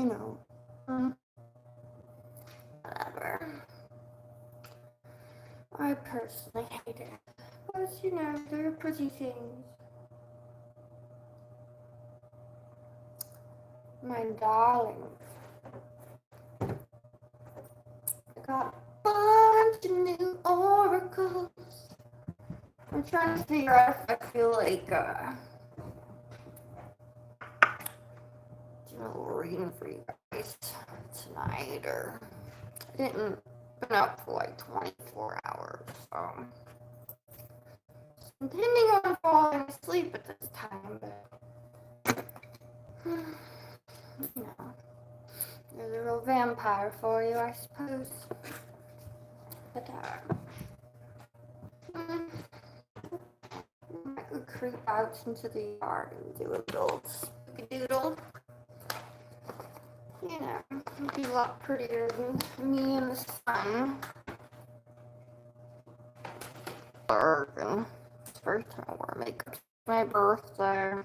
you know, whatever. I personally hate it. But, you know, they're pretty things. My darlings. I got a bunch of new oracles. I'm trying to figure out if I feel like, doing a little reading for you guys tonight, or I didn't been up for like 24 hours, so I'm intending on falling asleep at this time, but you know, there's a real vampire for you, I suppose. But I could creep out into the yard and do a little spooky doodle. You know, it'd be a lot prettier than me in the sun. Dark, and it's the first time I wear makeup. It's my birthday.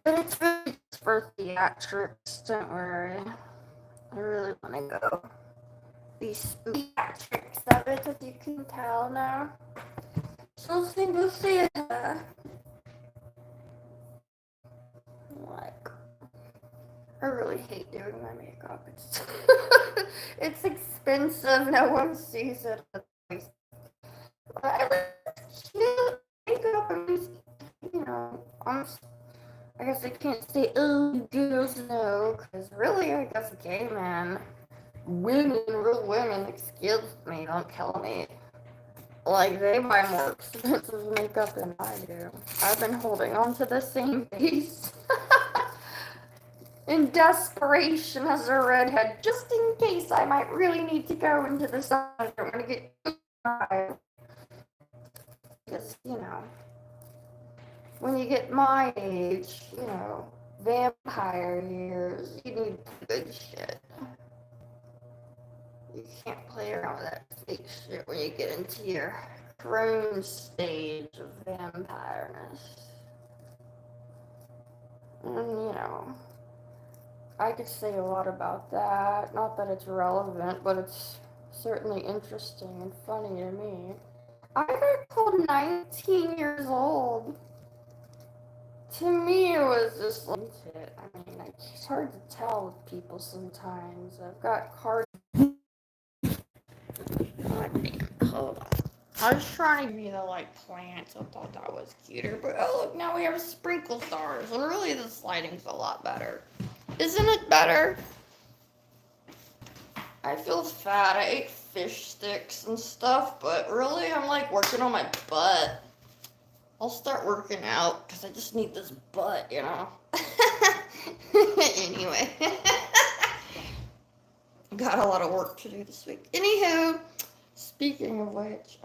But it's really just for theatrics, don't worry. I really want to go. These spooky theatrics of it, as you can tell now. So single theater. Like, I really hate doing my makeup. It's it's expensive. No one sees it. But I like cute makeup. I mean, you know, I guess I can't say, oh, girls no, because really, I guess gay men, women, real women, excuse me, don't kill me. Like, they buy more expensive makeup than I do. I've been holding on to the same face in desperation as a redhead, just in case I might really need to go into the sun. I don't want to get because, you know, when you get my age, you know, vampire years, you need good shit. You can't play around with that fake shit when you get into your crone stage of vampireness. And, you know, I could say a lot about that. Not that it's relevant, but it's certainly interesting and funny to me. I got called 19 years old. To me, it was just like, I mean, it's hard to tell with people sometimes. I've got cards. God damn, hold on. I was trying to be the, like, plants. I thought that was cuter. But, oh, look, now we have sprinkle stars. And really, this lighting's a lot better. Isn't it better? I feel fat. I ate fish sticks and stuff. But really, I'm, like, working on my butt. I'll start working out because I just need this butt, you know. Anyway. Got a lot of work to do this week. Anywho, speaking of which,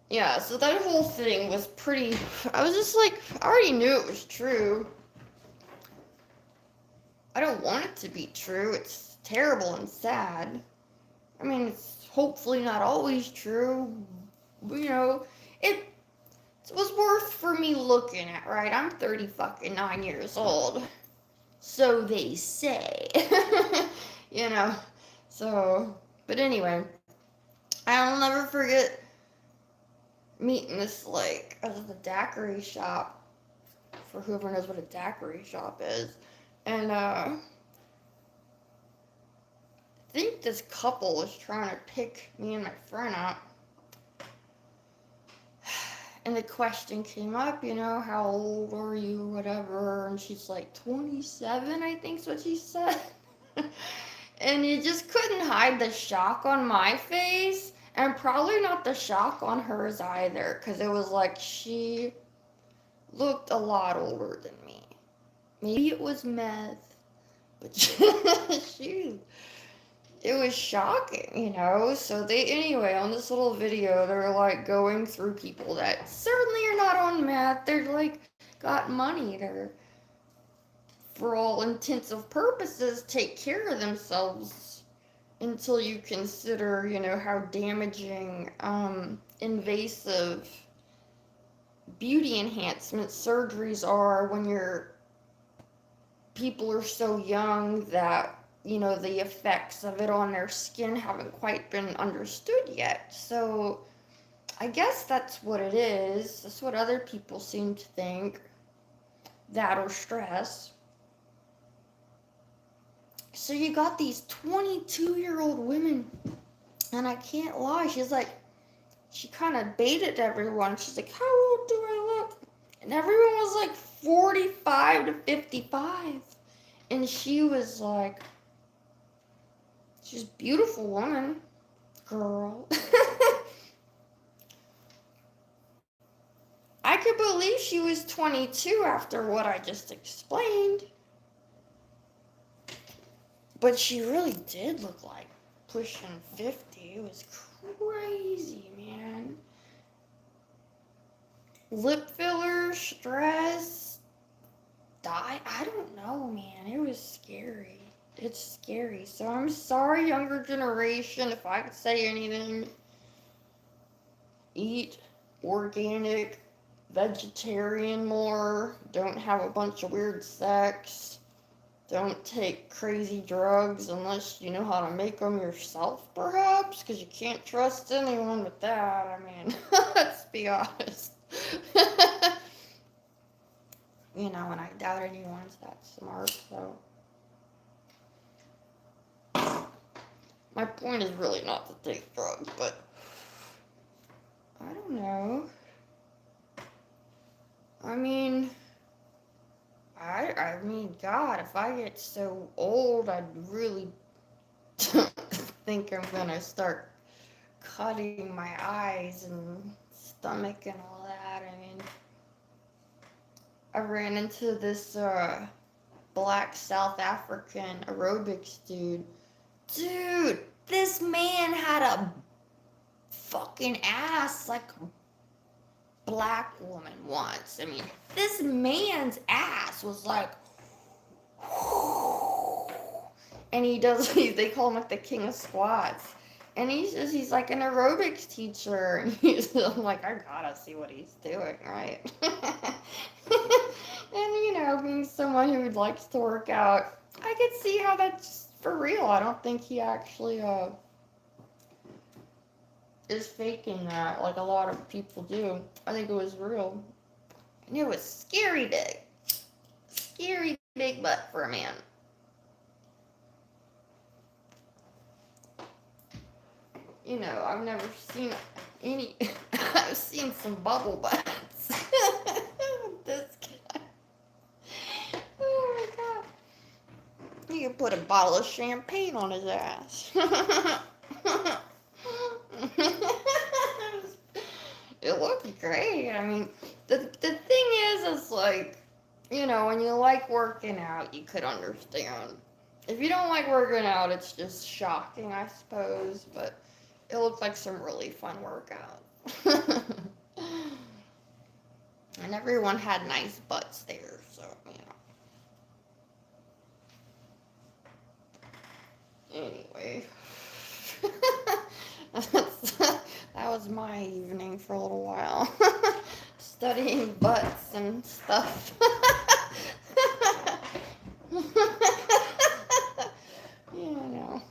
yeah, so that whole thing was pretty, I was just like, I already knew it was true. I don't want it to be true. It's terrible and sad. I mean, it's hopefully not always true. You know, it was worth for me looking at, right? I'm 39 years old. So they say. You know, so, but anyway, I'll never forget meeting this, like, at the daiquiri shop, for whoever knows what a daiquiri shop is, and, I think this couple was trying to pick me and my friend up, and the question came up, you know, how old are you, whatever, and she's like, 27, I think's what she said. And you just couldn't hide the shock on my face, and probably not the shock on hers either, because it was like she looked a lot older than me. Maybe it was meth, but it was shocking, you know? So anyway, on this little video, they're like going through people that certainly are not on meth. They're like, got money. They're, for all intensive purposes, take care of themselves until you consider, you know, how damaging, invasive beauty enhancement surgeries are when people are so young that, you know, the effects of it on their skin haven't quite been understood yet. So I guess that's what it is. That's what other people seem to think. That or stress. So you got these 22-year-old women, and I can't lie, she kind of baited everyone. She's like, how old do I look? And everyone was like 45 to 55. And she was like, she's a beautiful woman, girl. I could believe she was 22 after what I just explained. But she really did look like pushing 50. It was crazy, man. Lip filler, stress, I don't know, man. It was scary. It's scary. So I'm sorry, younger generation, if I could say anything. Eat organic, vegetarian more. Don't have a bunch of weird sex. Don't take crazy drugs unless you know how to make them yourself, perhaps, because you can't trust anyone with that. I mean, let's be honest. You know, and I doubt anyone's that smart, so. My point is really not to take drugs, but I don't know. I mean, God, if I get so old, I'd really think I'm gonna start cutting my eyes and stomach and all that. I mean, I ran into this black South African aerobics dude. Dude, this man had a fucking ass like a black woman once. I mean, this man's ass was like, and they call him like the king of squats. And he's like an aerobics teacher. And I'm like, I gotta see what he's doing, right? And, you know, being someone who likes to work out, I could see how that's for real. I don't think he actually is faking that like a lot of people do. I think it was real. And it was scary big. Scary big butt for a man. You know, I've never seen any. I've seen some bubble butts. This guy. Oh my god. You could put a bottle of champagne on his ass. It looked great. I mean, the thing is like, you know, when you like working out, you could understand. If you don't like working out, it's just shocking, I suppose, but it looked like some really fun workout. And everyone had nice butts there, so, you know. Anyway. That was my evening for a little while. Studying butts and stuff. You know.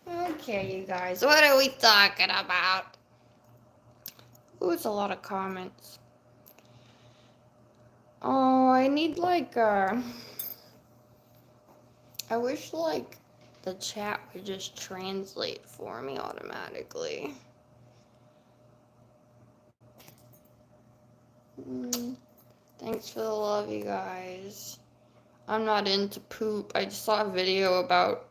Okay, you guys, what are we talking about? Ooh, it's a lot of comments. Oh, I need like I wish like the chat would just translate for me automatically. Thanks for the love, you guys. I'm not into poop. I just saw a video about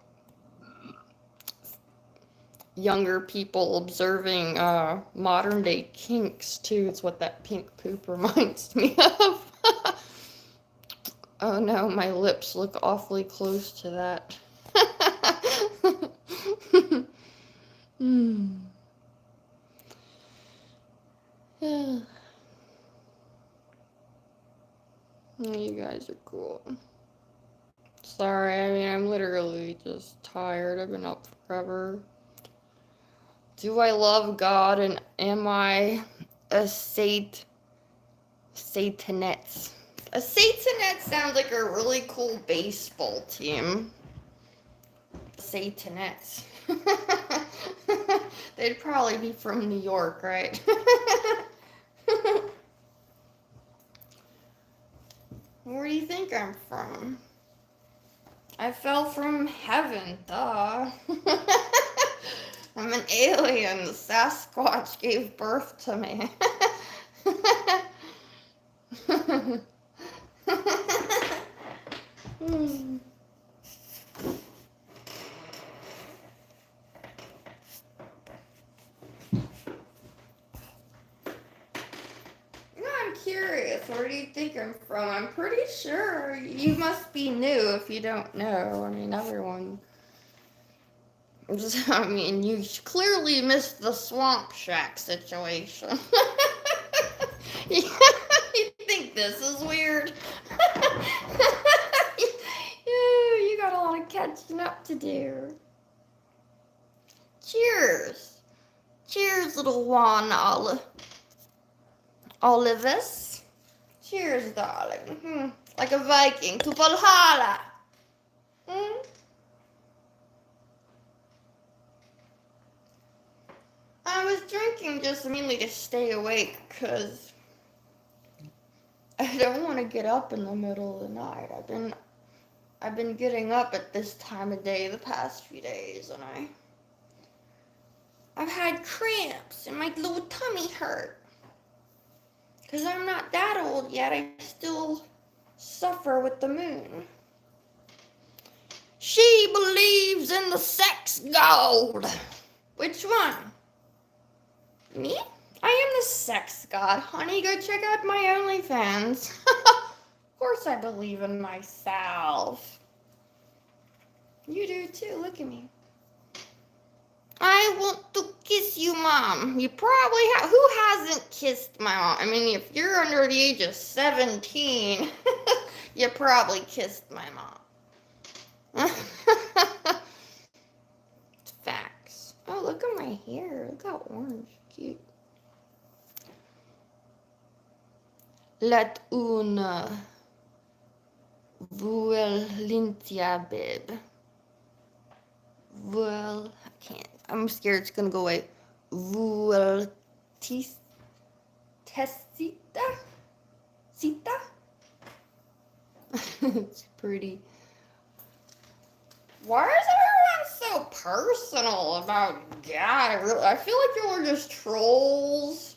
younger people observing modern day kinks too. It's what that pink poop reminds me of. Oh no, my lips look awfully close to that. Yeah. You guys are cool. Sorry, I mean, I'm literally just tired. I've been up forever. Do I love God and am I a Satanets. A Satanet sounds like a really cool baseball team. Satanets. They'd probably be from New York, right? Where do you think I'm from? I fell from heaven, duh. I'm an alien. The Sasquatch gave birth to me. I'm curious. Where do you think I'm from? I'm pretty sure you must be new if you don't know. I mean, everyone. I mean, you clearly missed the Swamp Shack situation. You think this is weird? You got a lot of catching up to do. Cheers. Cheers, little Juan Olivus. Cheers, darling. Like a Viking to Valhalla. I was drinking just mainly to stay awake because I don't want to get up in the middle of the night. I've been getting up at this time of day the past few days, and I've had cramps and my little tummy hurt. Because I'm not that old yet, I still suffer with the moon. She believes in the sex god. Which one? Me? I am the sex god, honey. Go check out my OnlyFans. Of course I believe in myself. You do too, look at me. I want to kiss you, Mom. You probably have. Who hasn't kissed my mom? I mean, if you're under the age of 17, you probably kissed my mom. It's facts. Oh, look at my hair. Look how orange. Cute. Let una vuelintia, babe. Well, I can't. I'm scared it's gonna go away. Vueltesita? Sita? It's pretty. Why is everyone so personal about God? I feel like you are just trolls,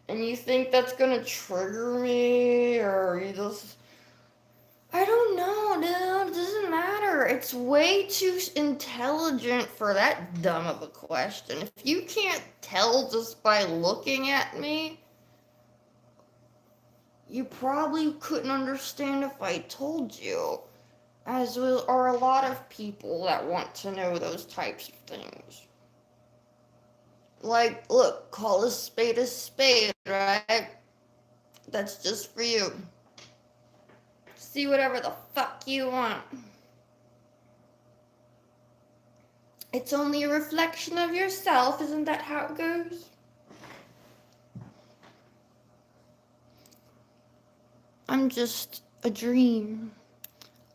and you think that's gonna trigger me, or you just. I don't know, dude. It doesn't matter. It's way too intelligent for that dumb of a question. If you can't tell just by looking at me, you probably couldn't understand if I told you. As are a lot of people that want to know those types of things. Like, look, call a spade, right? That's just for you. See whatever the fuck you want. It's only a reflection of yourself, isn't that how it goes? I'm just a dream.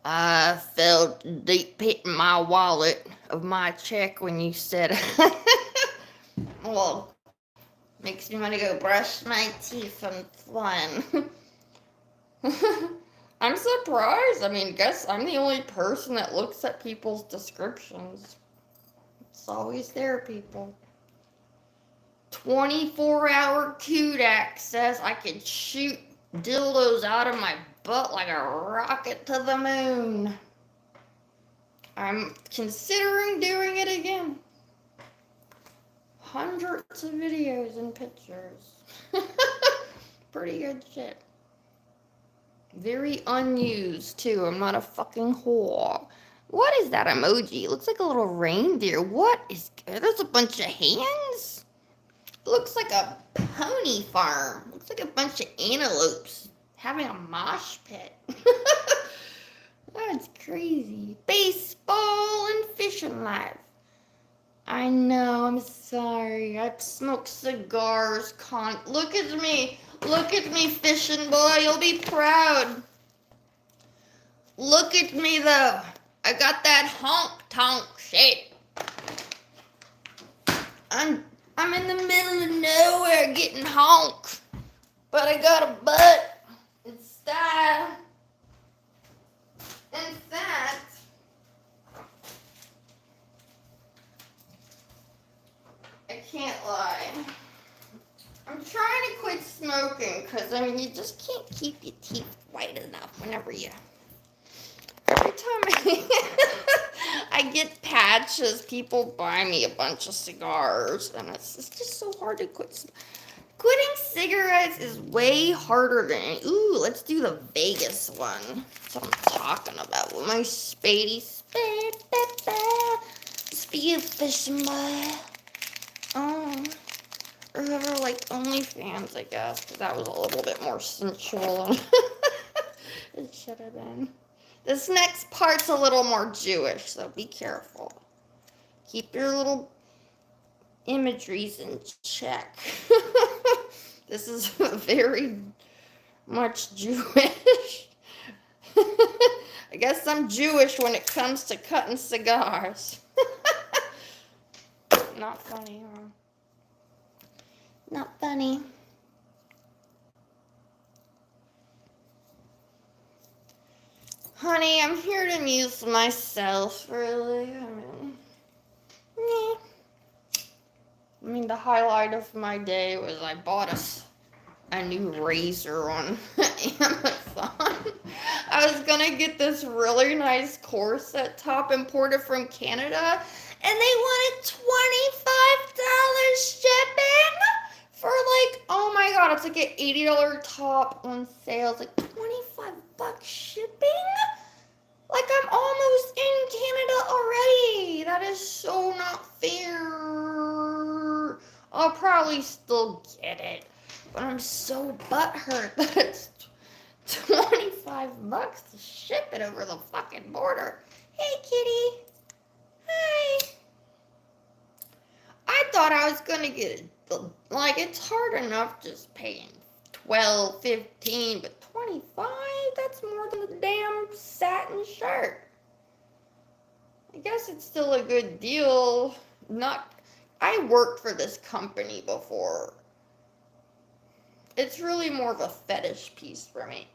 I felt deep hit in my wallet of my check when you said, well, makes me want to go brush my teeth and fun. I'm surprised. I mean, guess I'm the only person that looks at people's descriptions. It's always there, people. 24-hour cute access. I can shoot dildos out of my butt like a rocket to the moon. I'm considering doing it again. Hundreds of videos and pictures. Pretty good shit. Very unused, too. I'm not a fucking whore. What is that emoji? It looks like a little reindeer. What is... There's a bunch of hands? It looks like a pony farm. Looks like a bunch of antelopes having a mosh pit. That's crazy. Baseball and fishing life. I know, I'm sorry. I smoke cigars Look at me. Look at me, fishing boy. You'll be proud. Look at me, though. I got that honk-tonk shape. I'm in the middle of nowhere getting honked. But I got a butt and style. In fact, I can't lie. I'm trying to quit smoking because, I mean, you just can't keep your teeth white enough whenever you... Every time I get patches, people buy me a bunch of cigars, and it's just so hard to quit. Quitting cigarettes is way harder than... Ooh, let's do the Vegas one. That's what I'm talking about with my Spady fishing boy. Oh... Or whoever liked OnlyFans, I guess, because that was a little bit more sensual. It should have been. This next part's a little more Jewish, so be careful. Keep your little imageries in check. This is very much Jewish. I guess I'm Jewish when it comes to cutting cigars. Not funny, huh? Not funny. Honey, I'm here to amuse myself, really. I mean, the highlight of my day was I bought a new razor on Amazon. I was gonna get this really nice corset top imported from Canada, and they wanted $25 shipping for like, oh my god, it's like an $80 top on sale. It's like $25 shipping? Like I'm almost in Canada already. That is so not fair. I'll probably still get it, but I'm so butthurt that it's $25 to ship it over the fucking border. Hey, kitty. Hi. I thought I was gonna get it. Like, it's hard enough just paying $12, $15, but $25? That's more than a damn satin shirt. I guess it's still a good deal. I worked for this company before. It's really more of a fetish piece for me.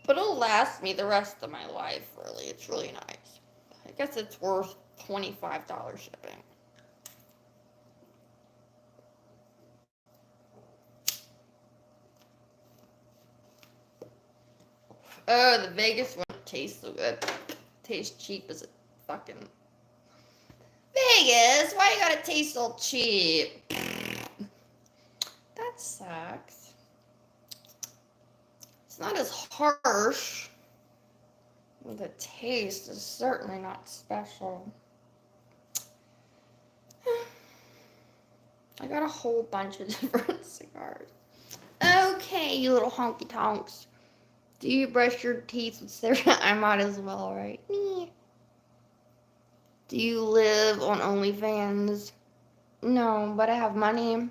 But it'll last me the rest of my life, really. It's really nice. I guess it's worth $25 shipping. Oh, the Vegas one tastes so good. Tastes cheap as a fucking... Vegas, why you gotta taste so cheap? That sucks. It's not as harsh. The taste is certainly not special. I got a whole bunch of different cigars. Okay, you little honky tonks. Do you brush your teeth with cigarette? I might as well, right? Me. Do you live on OnlyFans? No, but I have money.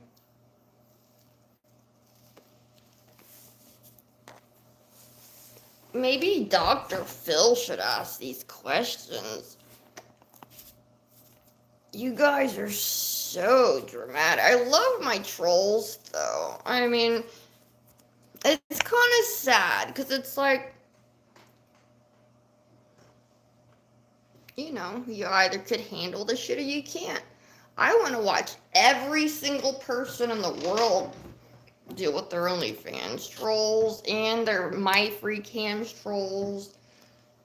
Maybe Dr. Phil should ask these questions. You guys are so dramatic. I love my trolls, though. I mean, it's kind of sad, because it's like, you know, you either could handle the shit or you can't. I want to watch every single person in the world deal with their OnlyFans trolls and their MyFreeCams trolls.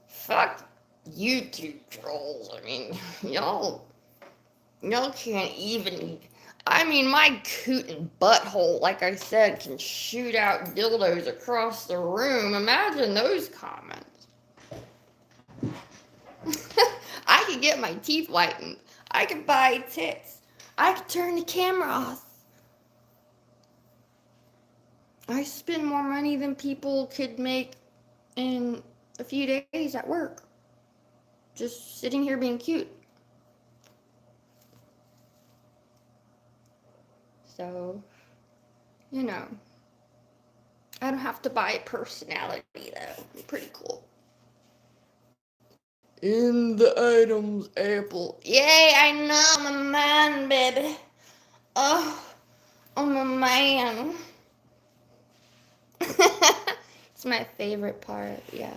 Fuck YouTube trolls. I mean, y'all can't even... I mean, my coot and butthole, like I said, can shoot out dildos across the room. Imagine those comments. I could get my teeth whitened. I could buy tits. I could turn the camera off. I spend more money than people could make in a few days at work. just sitting here being cute. So, you know, I don't have to buy a personality, though. Pretty cool. In the items, Apple. Yay, I know, I'm a man, baby. Oh, I'm a man. It's my favorite part, yeah.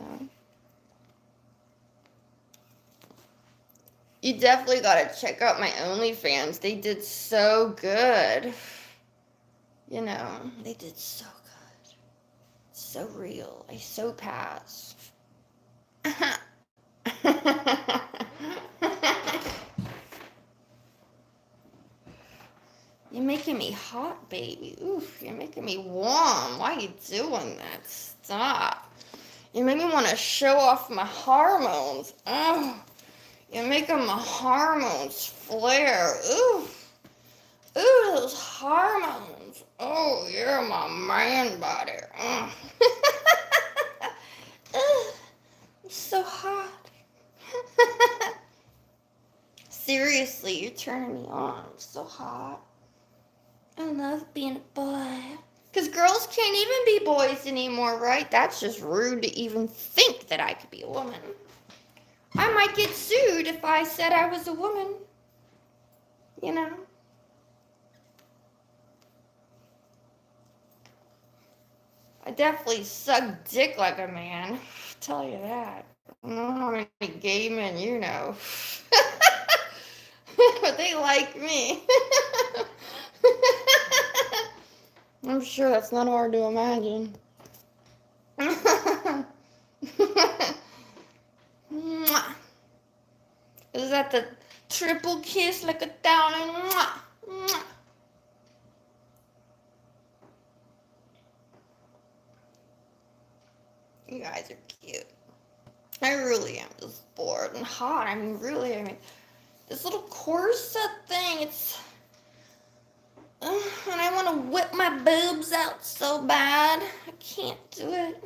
You definitely gotta check out my OnlyFans. They did so good. You know, they did so good. So real. I so pass. You're making me hot, baby. Oof, you're making me warm. Why are you doing that? Stop. You make me want to show off my hormones. Oh, you're making my hormones flare. Ooh. Ooh, those hormones. Oh, you're my man body. I'm so hot. Seriously, you're turning me on. I'm so hot. I love being a boy. Because girls can't even be boys anymore, right? That's just rude to even think that I could be a woman. I might get sued if I said I was a woman. You know? I definitely suck dick like a man. I'll tell you that. I don't know how many gay men you know. But they like me. I'm sure that's not hard to imagine. Is that the triple kiss like a downing? You guys are cute. I really am just bored and hot. I mean, really, this little corset thing, it's... and I want to whip my boobs out so bad. I can't do it.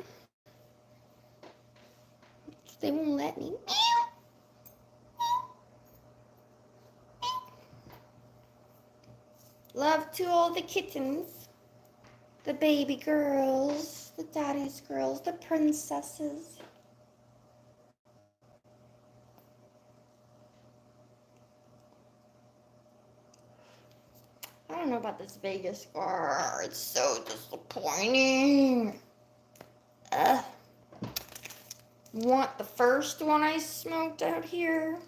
They won't let me. Love to all the kittens. The baby girls. The daddy's girls. The princesses. I don't know about this Vegas bar. It's so disappointing. Want the first one I smoked out here?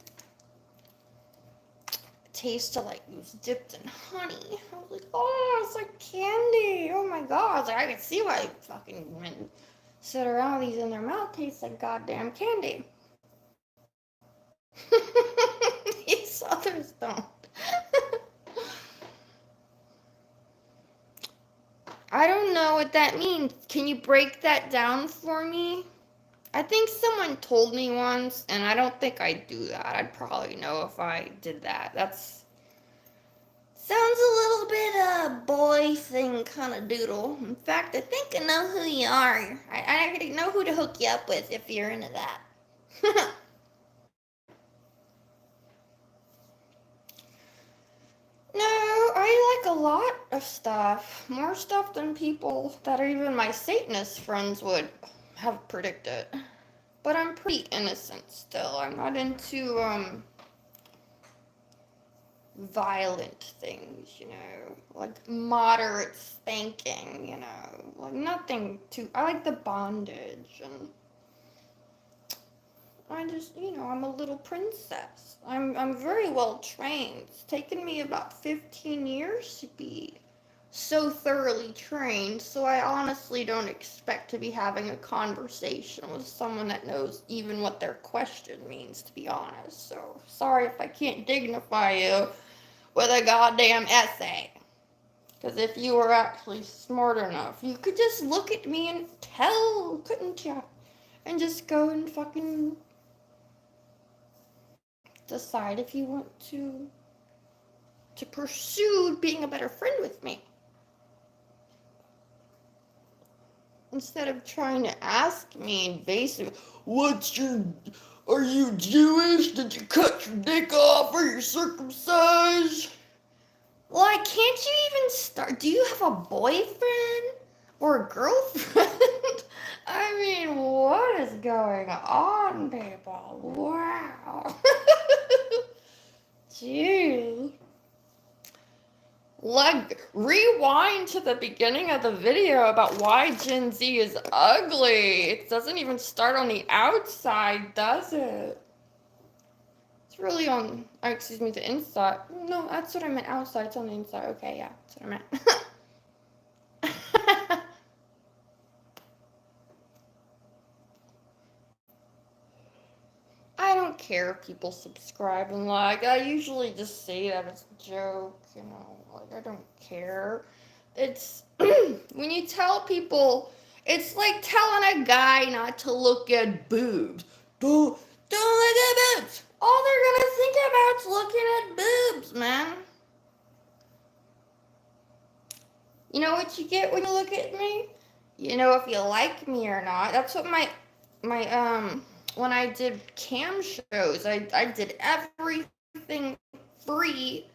It tasted like it was dipped in honey. I was like, oh, it's like candy. Oh my god. I was like, I can see why fucking men sit around with these in their mouth. Tastes like goddamn candy. These others don't. I don't know what that means. Can you break that down for me? I think someone told me once, and I don't think I'd do that. I'd probably know if I did that. That's... sounds a little bit boy thing kind of doodle. In fact, I think I know who you are. I already know who to hook you up with if you're into that. No, I like a lot of stuff. More stuff than people that are even my Satanist friends would have predicted. But I'm pretty innocent still. I'm not into, violent things, you know, like moderate spanking, you know, like nothing too, I like the bondage, and I just, you know, I'm a little princess. I'm very well trained. It's taken me about 15 years to be so thoroughly trained, so I honestly don't expect to be having a conversation with someone that knows even what their question means, to be honest. So, sorry if I can't dignify you with a goddamn essay. Because if you were actually smart enough, you could just look at me and tell, couldn't you? And just go and fucking decide if you want to pursue being a better friend with me. Instead of trying to ask me invasive, what's your Are you Jewish? Did you cut your dick off? Are you circumcised? Why can't you even start? Do you have a boyfriend or a girlfriend? I mean, what is going on, people? Wow. Jeez. Like, rewind to the beginning of the video about why Gen Z is ugly. It doesn't even start on the outside, does it? It's really on, excuse me, the inside. No, that's what I meant, outside. It's on the inside. Okay, yeah, that's what I meant. I don't care if people subscribe and like. I usually just say that as a joke, you know. Like, I don't care. It's when you tell people, it's like telling a guy not to look at boobs. Don't look at boobs. All they're gonna think about is looking at boobs, man. You know what you get when you look at me? You know if you like me or not. That's what my when I did cam shows, I did everything free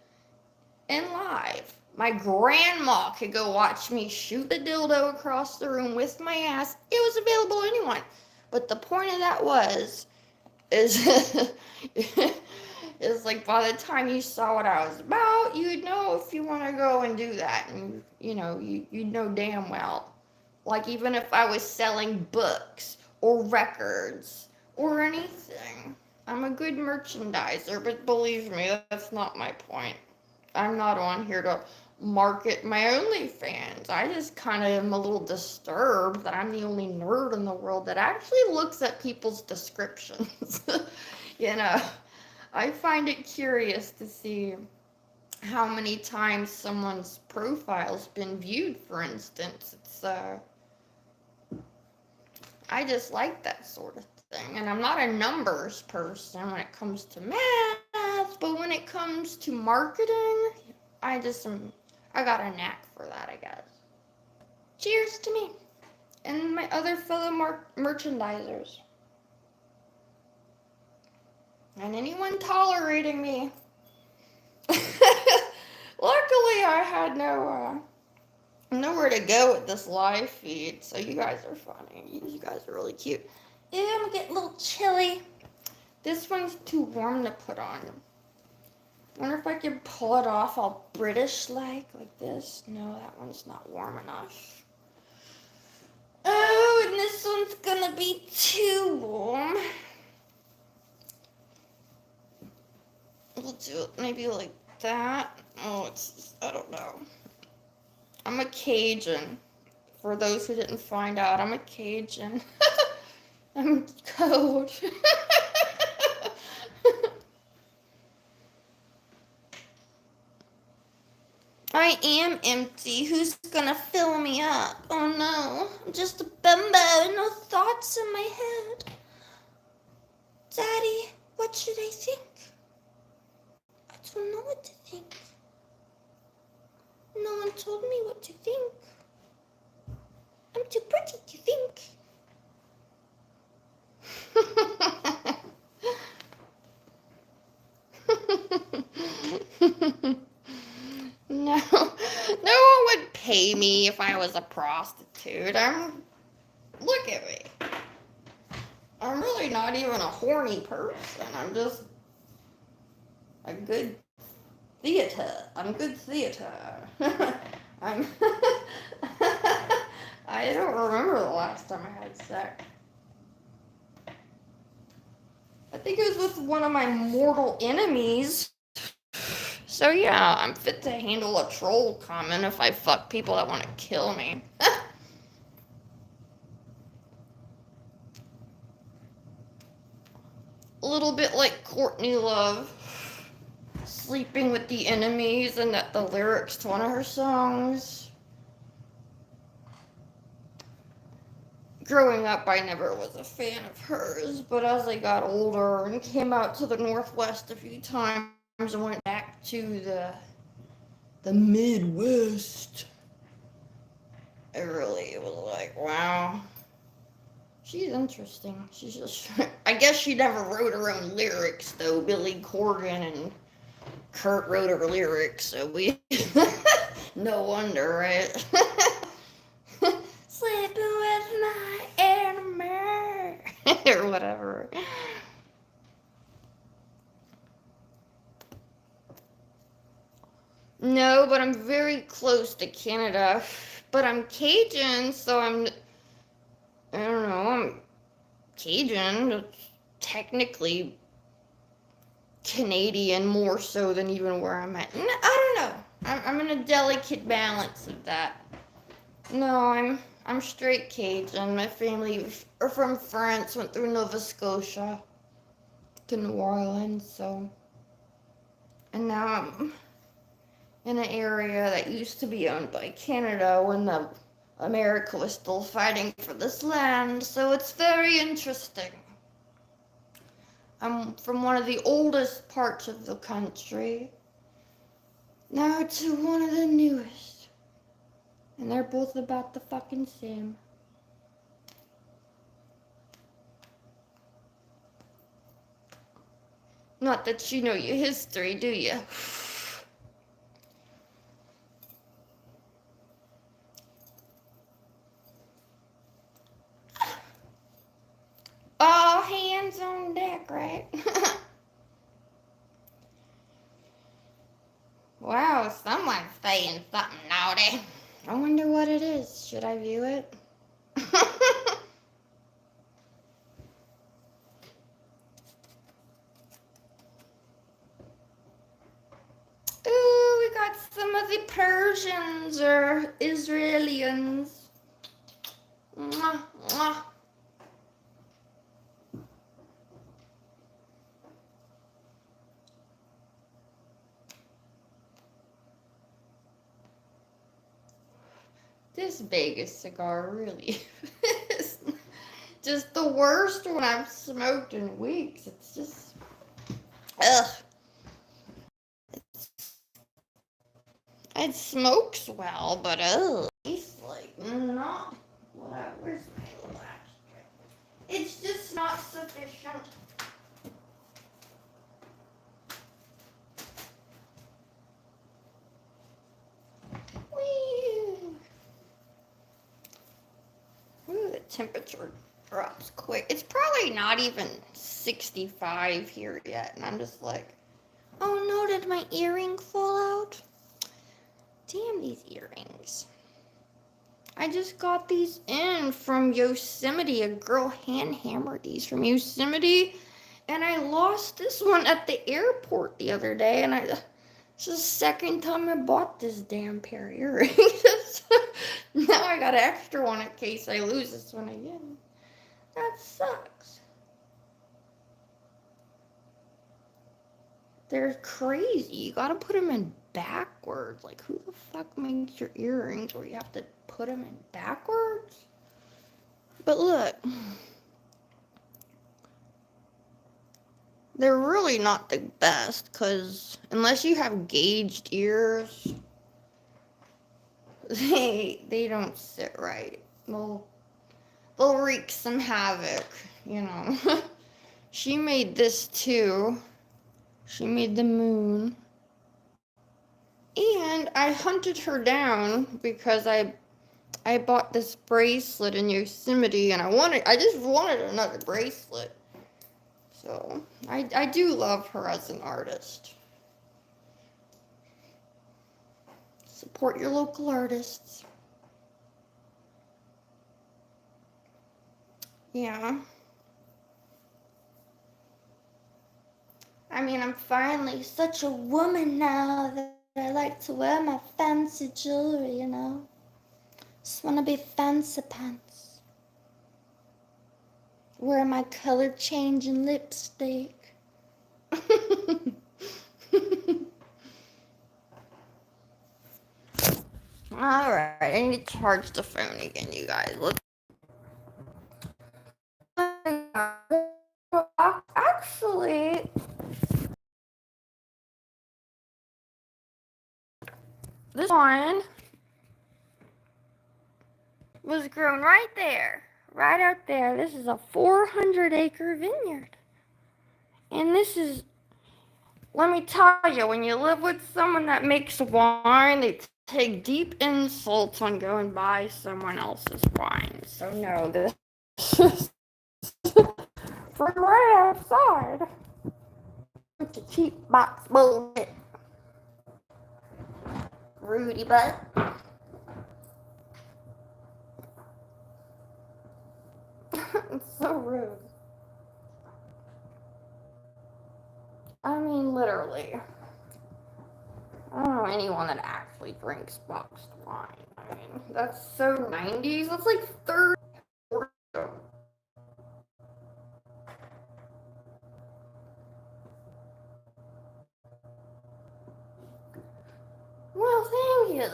and live. My grandma could go watch me shoot the dildo across the room with my ass. It was available to anyone. But the point of that is is like by the time you saw what I was about, you'd know if you want to go and do that. And you know, you'd know damn well. Like even if I was selling books or records or anything. I'm a good merchandiser, but believe me, that's not my point. I'm not on here to market my OnlyFans. I just kind of am a little disturbed that I'm the only nerd in the world that actually looks at people's descriptions. You know, I find it curious to see how many times someone's profile's been viewed, for instance. I just like that sort of thing. And I'm not a numbers person when it comes to math, but when it comes to marketing, I got a knack for that, I guess. Cheers to me and my other fellow merchandisers. And anyone tolerating me. Luckily, I had nowhere to go with this live feed, so you guys are funny. You guys are really cute. Ew, I'm getting a little chilly. This one's too warm to put on. Wonder if I can pull it off all British-like, like this. No, that one's not warm enough. Oh, and this one's gonna be too warm. We'll do it maybe like that. Oh, I don't know. I'm a Cajun. For those who didn't find out, I'm a Cajun. I'm cold. I am empty. Who's gonna fill me up? Oh no, I'm just a bumbo, no thoughts in my head. Daddy, what should I think? I don't know what to think. No one told me what to think. I'm too pretty to think. No, no one would pay me if I was a prostitute. Look at me. I'm really not even a horny person. I'm just a good theater. I'm good theater. I don't remember the last time I had sex. I think it was with one of my mortal enemies. So yeah, I'm fit to handle a troll comment if I fuck people that want to kill me. A little bit like Courtney Love, sleeping with the enemies, and that the lyrics to one of her songs. Growing up, I never was a fan of hers, but as I got older and came out to the Northwest a few times and went back to the Midwest, it really was like, wow, She's interesting. She's just, I guess she never wrote her own lyrics, though. Billy Corgan and Kurt wrote her lyrics, so we, no wonder, right? Sleeping with my enemy, or whatever. No, but I'm very close to Canada. But I'm Cajun, so I don't know, I'm Cajun. It's technically Canadian more so than even where I'm at. I don't know. I'm in a delicate balance of that. No, I'm straight Cajun. My family are from France, went through Nova Scotia to New Orleans, so. And now I'm in an area that used to be owned by Canada when America was still fighting for this land, so it's very interesting. I'm from one of the oldest parts of the country, now to one of the newest. And they're both about the fucking same. Not that you know your history, do you? All hands on deck, right? Wow, someone's saying something naughty. I wonder what it is. Should I view it? Ooh, we got some of the Persians or Israelians. Mwah, mwah. This Vegas cigar really is just the worst one I've smoked in weeks. It's just, ugh. It smokes well, but it's like not. Where's my little ashtray? It's just not sufficient. Whee! Ooh, the temperature drops quick. It's probably not even 65 here yet, and I'm just like, oh no, did my earring fall out? Damn these earrings. I just got these in from Yosemite. A girl hand hammered these from Yosemite, and I lost this one at the airport the other day, and it's the second time I bought this damn pair of earrings. Now I got an extra one in case I lose this one again. That sucks. They're crazy. You gotta put them in backwards. Like, who the fuck makes your earrings where you have to put them in backwards? But look. They're really not the best, because unless you have gauged ears, they don't sit right. They'll wreak some havoc, you know. She made this too. She made the moon. And I hunted her down because I bought this bracelet in Yosemite, and I just wanted another bracelet. So I do love her as an artist. Support your local artists. Yeah. I mean, I'm finally such a woman now that I like to wear my fancy jewelry, you know. Just want to be fancy pants. Wear my color changing lipstick. Alright, I need to charge the phone again, you guys. Actually, this one was grown right there. right out there. This is a 400-acre vineyard. And this is, let me tell you, when you live with someone that makes wine, they take deep insults on going by someone else's wine. So no, this is from right outside. To cheap box bullshit. Rudy butt. It's so rude. I mean, literally. I don't know anyone that actually drinks boxed wine. I mean, that's so 90s. That's like 30. Well, thank you.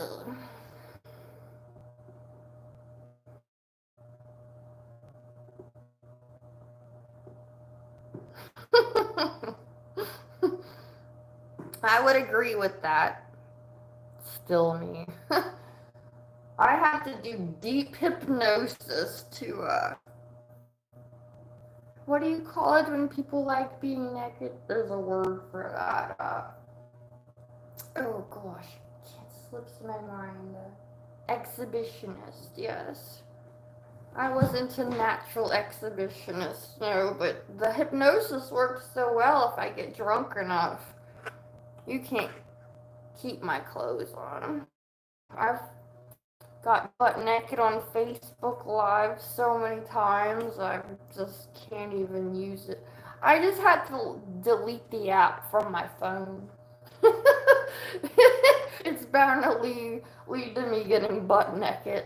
I would agree with that. Still me. I have to do deep hypnosis to, what do you call it when people like being naked? There's a word for that. Oh gosh, it slips my mind. Exhibitionist, yes. I wasn't a natural exhibitionist, no, but the hypnosis works so well if I get drunk enough. You can't keep my clothes on. I've got butt naked on Facebook Live so many times, I just can't even use it. I just had to delete the app from my phone. It's bound to lead to me getting butt naked.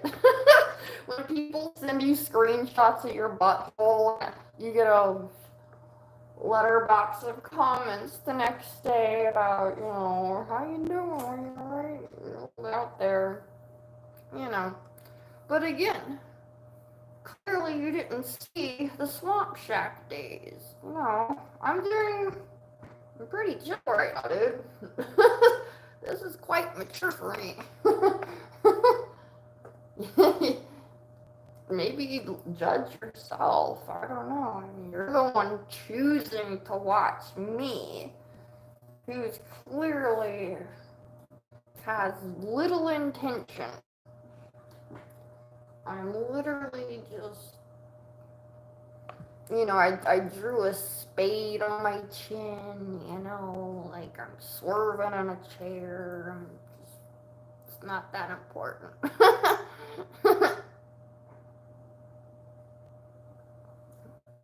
When people send you screenshots of your butthole, you get a letterbox of comments the next day about, how you doing? Are you alright? Out there, you know. But again, clearly you didn't see the Swamp Shack days. No, I'm pretty chill right now, dude. This is quite mature for me. Maybe judge yourself. I don't know. I mean, you're the one choosing to watch me, who's clearly has little intention. I'm literally just, I drew a spade on my chin, like I'm swerving in a chair. It's not that important.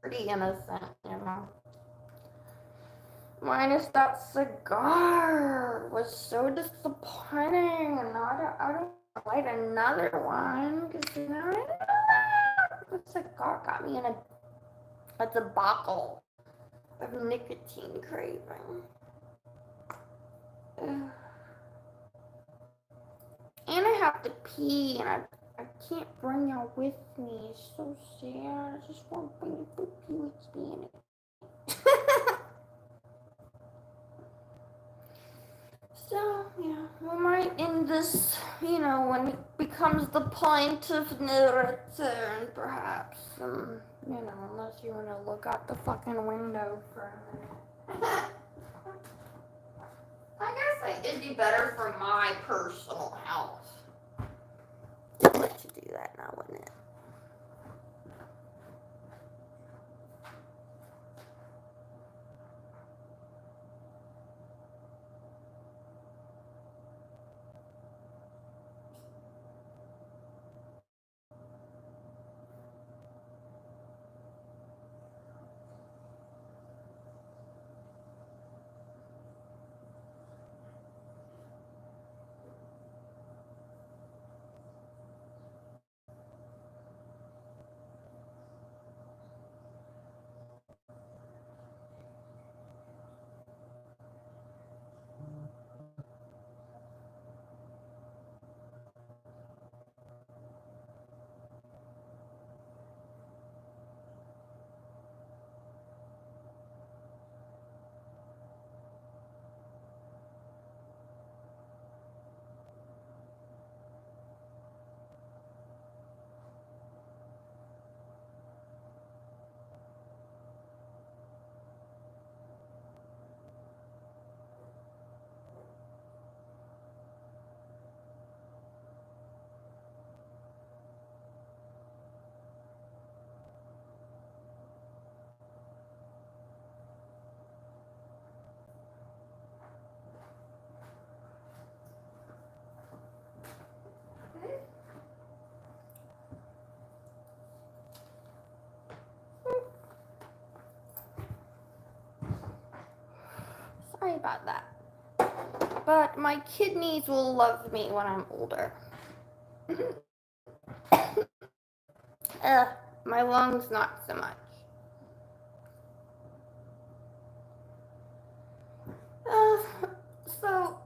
Pretty innocent. Minus that cigar was so disappointing, and I don't light another one because the cigar got me in a debacle of nicotine craving. Ugh. And I have to pee, and I can't bring y'all with me. It's so sad. I just want to bring the pee with me in it. So, yeah, we might end this, when it becomes the point of no return, perhaps. Unless you want to look out the fucking window for a minute. I guess it'd be better for my personal health. I'd like to do that now, wouldn't it? about that. But my kidneys will love me when I'm older. My lungs not so much. So,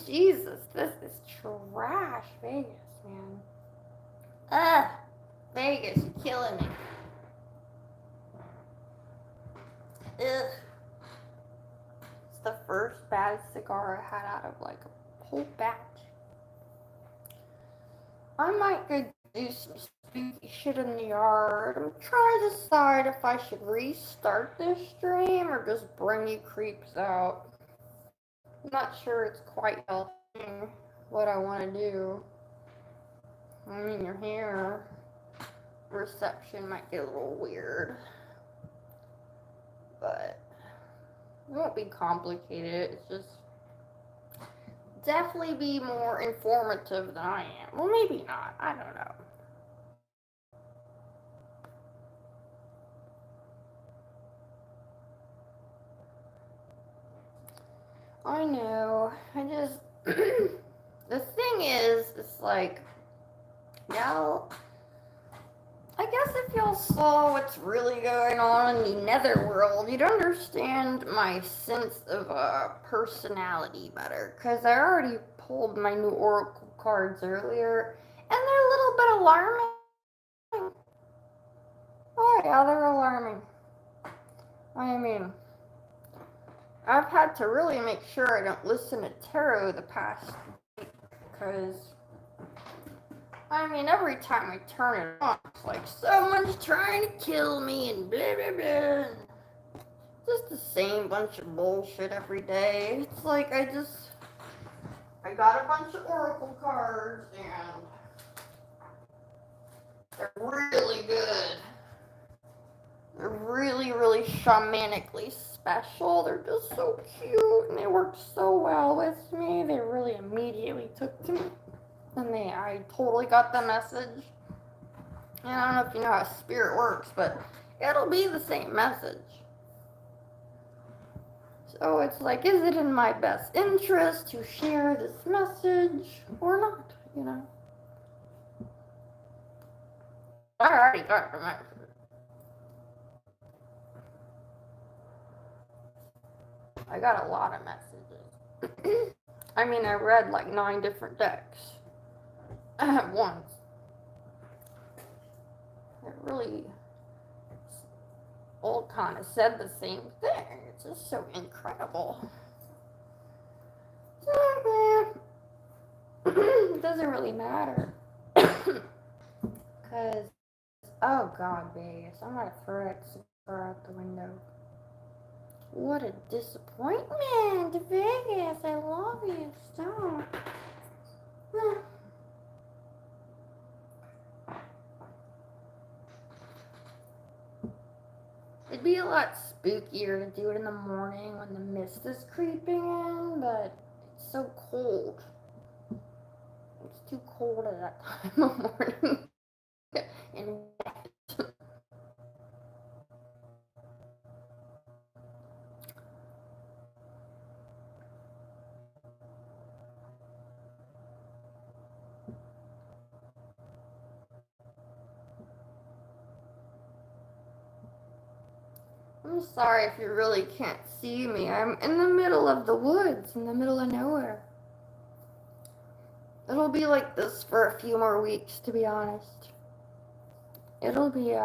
Jesus, this is trash, Vegas, man. Vegas, you're killing me. Ugh. It's the first bad cigar I had out of like a whole batch. I might go do some spooky shit in the yard. I'm trying to decide if I should restart this stream or just bring you creeps out. I'm not sure it's quite healthy what I want to do. I mean, your hair reception might get a little weird, but it won't be complicated. It's just definitely be more informative than I am. Well, maybe not. I don't know. I know. I just the thing is, it's like, y'all, I guess if y'all saw what's really going on in the netherworld, you'd understand my sense of personality better. Because I already pulled my new oracle cards earlier, and they're a little bit alarming. Oh yeah, they're alarming. I mean, I've had to really make sure I don't listen to tarot the past week, because I mean, every time I turn it on, it's like someone's trying to kill me and blah blah blah. Just the same bunch of bullshit every day. It's like I got a bunch of oracle cards and they're really good. They're really, really shamanically special. They're just so cute and they work so well with me. They really immediately took to me. And I totally got the message. And I don't know if you know how spirit works, but it'll be the same message. So it's like, is it in my best interest to share this message or not, you know? I already got the message. I got a lot of messages. I mean, I read like 9 different decks at once. It really all kind of said the same thing. It's just so incredible. So, it doesn't really matter. Because, oh god, Vegas, I'm gonna throw that cigar out the window. What a disappointment, Vegas. I love you. Stop. It'd be a lot spookier to do it in the morning when the mist is creeping in, but it's so cold. It's too cold at that time of morning. And I'm sorry if you really can't see me. I'm in the middle of the woods, in the middle of nowhere. It'll be like this for a few more weeks, to be honest. It'll be,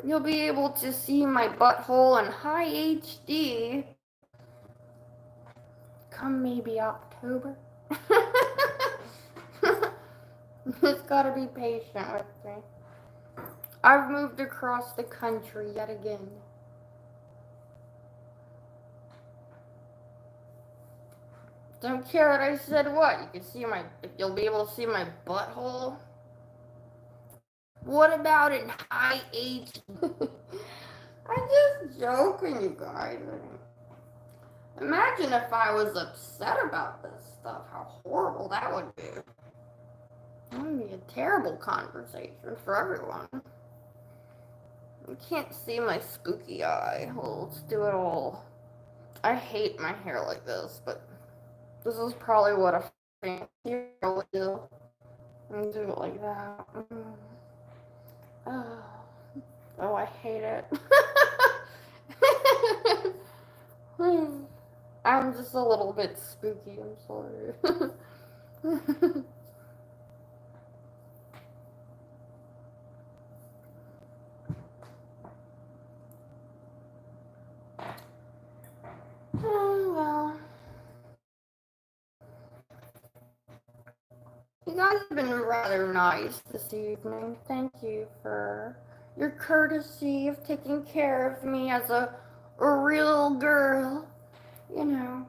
you'll be able to see my butthole in high HD come maybe October. Just gotta be patient with me. I've moved across the country yet again. Don't care that I said what? You can see you'll be able to see my butthole. What about in high HD? I'm just joking, you guys. Imagine if I was upset about this stuff, how horrible that would be. That would be a terrible conversation for everyone. You can't see my spooky eye. Well, let's do it all I hate my hair like this, but this is probably what a fancy hair would do. And do it like that. Oh, oh, I hate it. I'm just a little bit spooky, I'm sorry. Oh, well. You guys have been rather nice this evening. Thank you for your courtesy of taking care of me as a real girl. You know.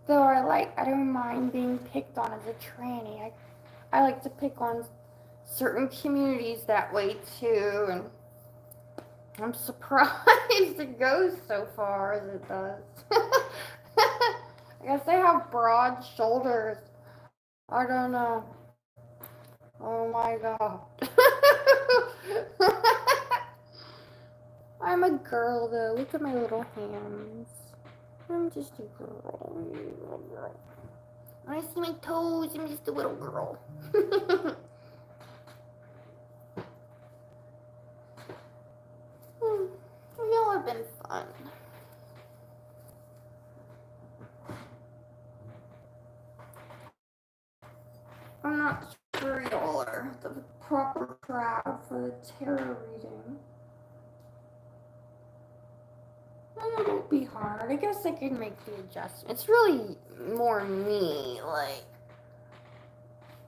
Though I don't mind being picked on as a tranny. I like to pick on certain communities that way too, and I'm surprised it goes so far as it does. I guess they have broad shoulders. I don't know. Oh my god. I'm a girl though. Look at my little hands. I'm just a girl. I'm a little girl. I see my toes. I'm just a little girl. Y'all have been fun. I'm not sure y'all are the proper crowd for the tarot reading. It won't be hard. I guess I can make the adjustment. It's really more me. Like,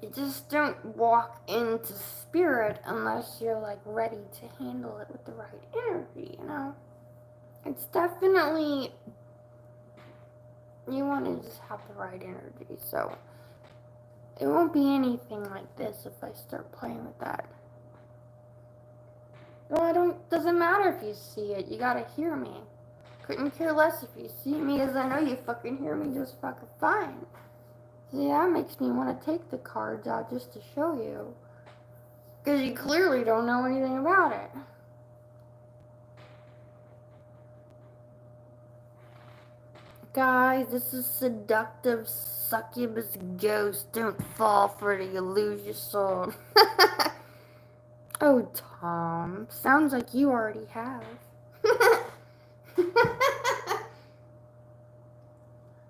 you just don't walk into spirit unless you're like ready to handle it with the right energy, you know? It's definitely, you want to just have the right energy, so it won't be anything like this if I start playing with that. Well, doesn't matter if you see it, you gotta hear me. Couldn't care less if you see me, because I know you fucking hear me just fucking fine. See, that makes me want to take the cards out just to show you. Because you clearly don't know anything about it. Guys, this is seductive succubus ghost. Don't fall for it or you lose your soul. Oh, Tom. Sounds like you already have.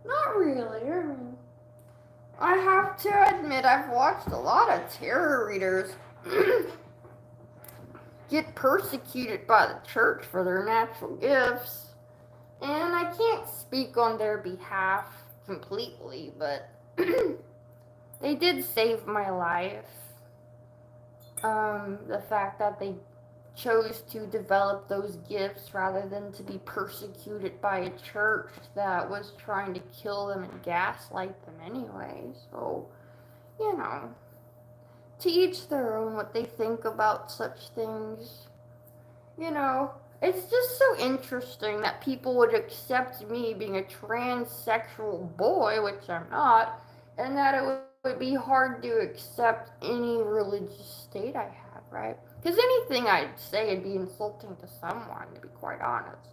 Not really. I have to admit, I've watched a lot of tarot readers get persecuted by the church for their natural gifts. And I can't speak on their behalf completely, but they did save my life. The fact that they chose to develop those gifts rather than to be persecuted by a church that was trying to kill them and gaslight them anyway. So, you know, to each their own what they think about such things. You know, it's just so interesting that people would accept me being a transsexual boy, which I'm not, and that it would be hard to accept any religious state I have, right? Because anything I'd say would be insulting to someone, to be quite honest.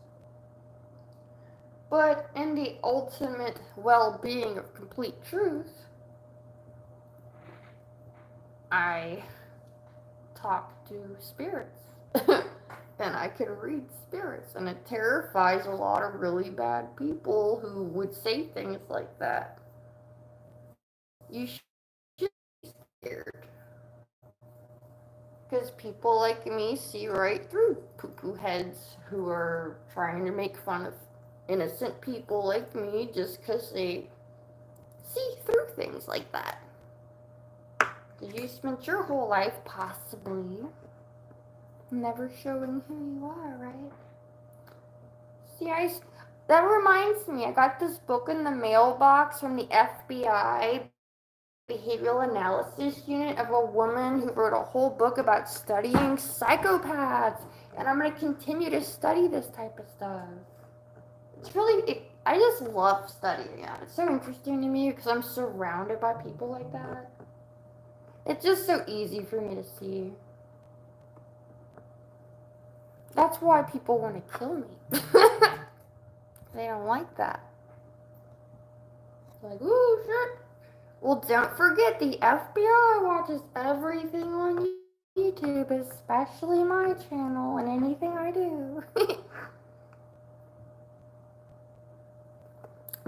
But in the ultimate well-being of complete truth, I talk to spirits. And I can read spirits, and it terrifies a lot of really bad people who would say things like that. You should be scared. Because people like me see right through poo-poo heads who are trying to make fun of innocent people like me just because they see through things like that. You spent your whole life possibly never showing who you are, right? See, that reminds me, I got this book in the mailbox from the FBI Behavioral Analysis Unit of a woman who wrote a whole book about studying psychopaths. And I'm going to continue to study this type of stuff. It's really, I just love studying it. It's so interesting to me because I'm surrounded by people like that. It's just so easy for me to see. That's why people want to kill me. They don't like that. It's like, ooh, shit. Well, don't forget the FBI watches everything on YouTube, especially my channel and anything I do.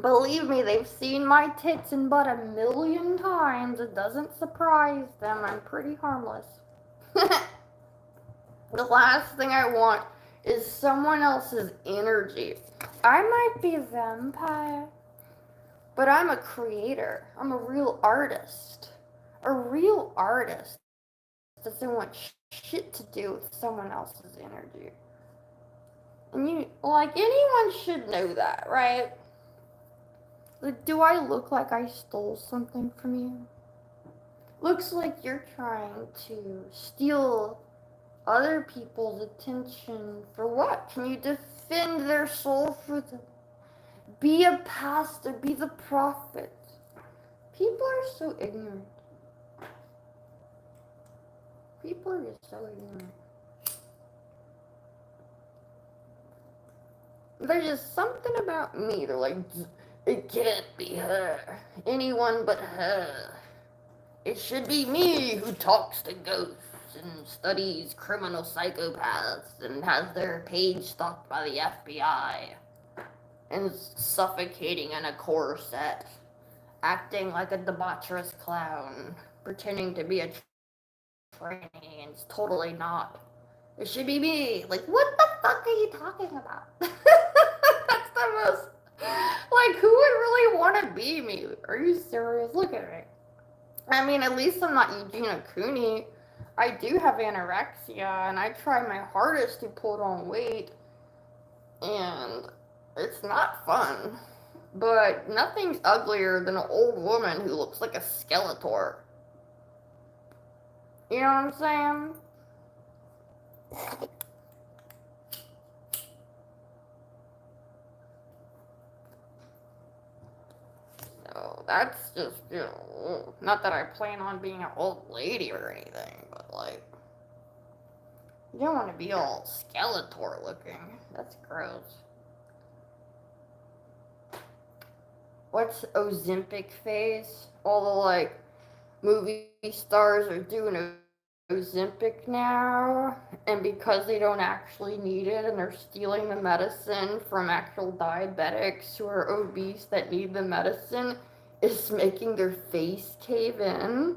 Believe me, they've seen my tits in but 1,000,000 times. It doesn't surprise them. I'm pretty harmless. The last thing I want is someone else's energy. I might be a vampire, but I'm a creator. I'm a real artist. A real artist doesn't want shit to do with someone else's energy. And anyone should know that, right? Like, do I look like I stole something from you? Looks like you're trying to steal other people's attention for what? Can you defend their soul for them? Be a pastor, be the prophet. People are so ignorant. People are just so ignorant. There's just something about me. They're like, it can't be her. Anyone but her. It should be me who talks to ghosts and studies criminal psychopaths and has their page stalked by the FBI and suffocating in a corset, acting like a debaucherous clown, pretending to be a trainee and it's totally not. It should be me. Like, what the fuck are you talking about? That's the most, like, who would really want to be me? Are you serious? Look at me. I mean, at least I'm not Eugenia Cooney. I do have anorexia, and I try my hardest to put on weight, and it's not fun. But nothing's uglier than an old woman who looks like a Skeletor. You know what I'm saying? So that's just, not that I plan on being an old lady or anything, but like, you don't want to be all Skeletor looking. That's gross. What's Ozempic phase? All the like movie stars are doing Ozempic now, and because they don't actually need it and they're stealing the medicine from actual diabetics who are obese that need the medicine, it's making their face cave in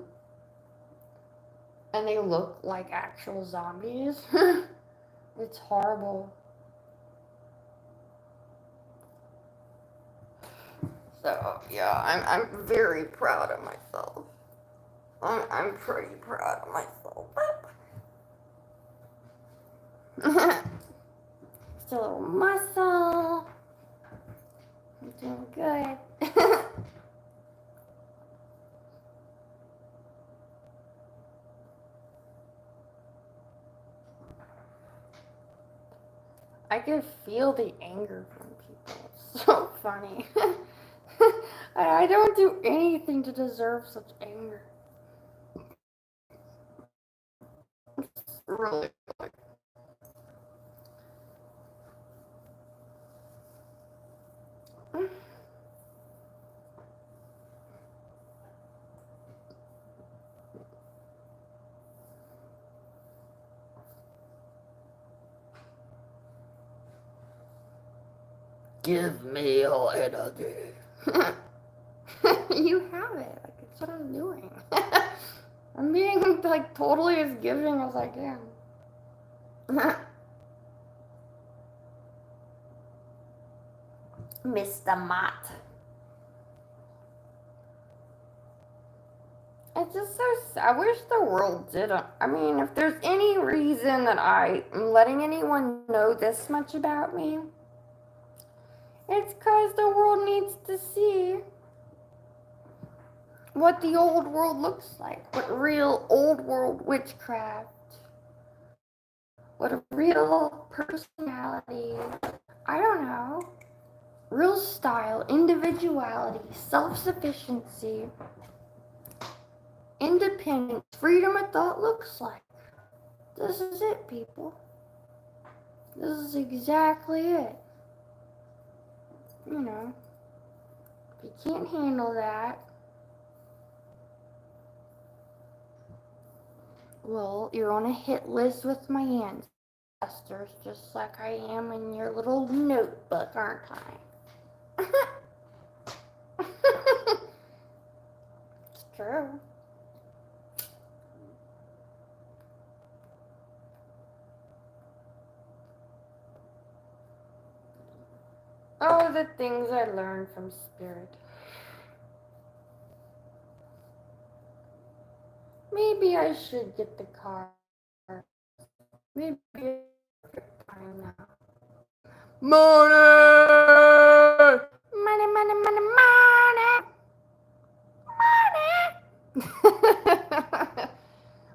and they look like actual zombies. It's horrible. So yeah, I'm very proud of myself. I'm pretty proud of myself. Just a little muscle. I'm doing good. I can feel the anger from people. It's so funny. I don't do anything to deserve such anger. It's really like, give me your energy. You have it. Like, it's what I'm doing. I'm being like totally as giving as I can. Mr. Mott. It's just so sad. I wish the world didn't. I mean, if there's any reason that I am letting anyone know this much about me, it's because the world needs to see what the old world looks like. What real old world witchcraft. What a real personality. I don't know. Real style, individuality, self-sufficiency, independence, freedom of thought looks like. This is it, people. This is exactly it. you know, if you can't handle that, well, you're on a hit list with my ancestors, just like I am in your little notebook, aren't I? It's true. Oh, the things I learned from Spirit. Maybe I should get the car. Maybe it's time now. Money! Money, money, money, money! Money!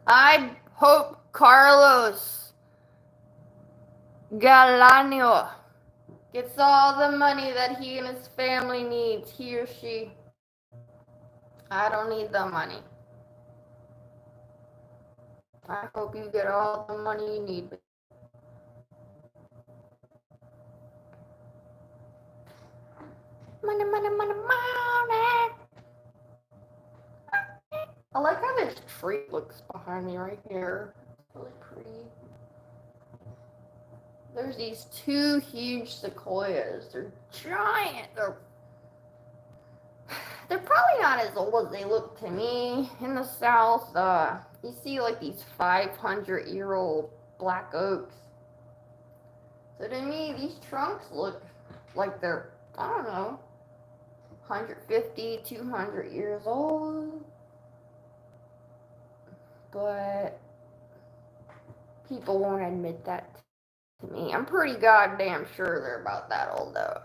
I hope Carlos Galano gets all the money that he and his family needs, he or she. I don't need the money. I hope you get all the money you need. Money, money, money, money. I like how this tree looks behind me right here. It's really pretty. There's these two huge sequoias. They're giant. They're probably not as old as they look to me. In the South, you see like these 500-year-old black oaks. So to me, these trunks look like they're, I don't know, 150, 200 years old. But people won't admit that to me. I'm pretty goddamn sure they're about that old though.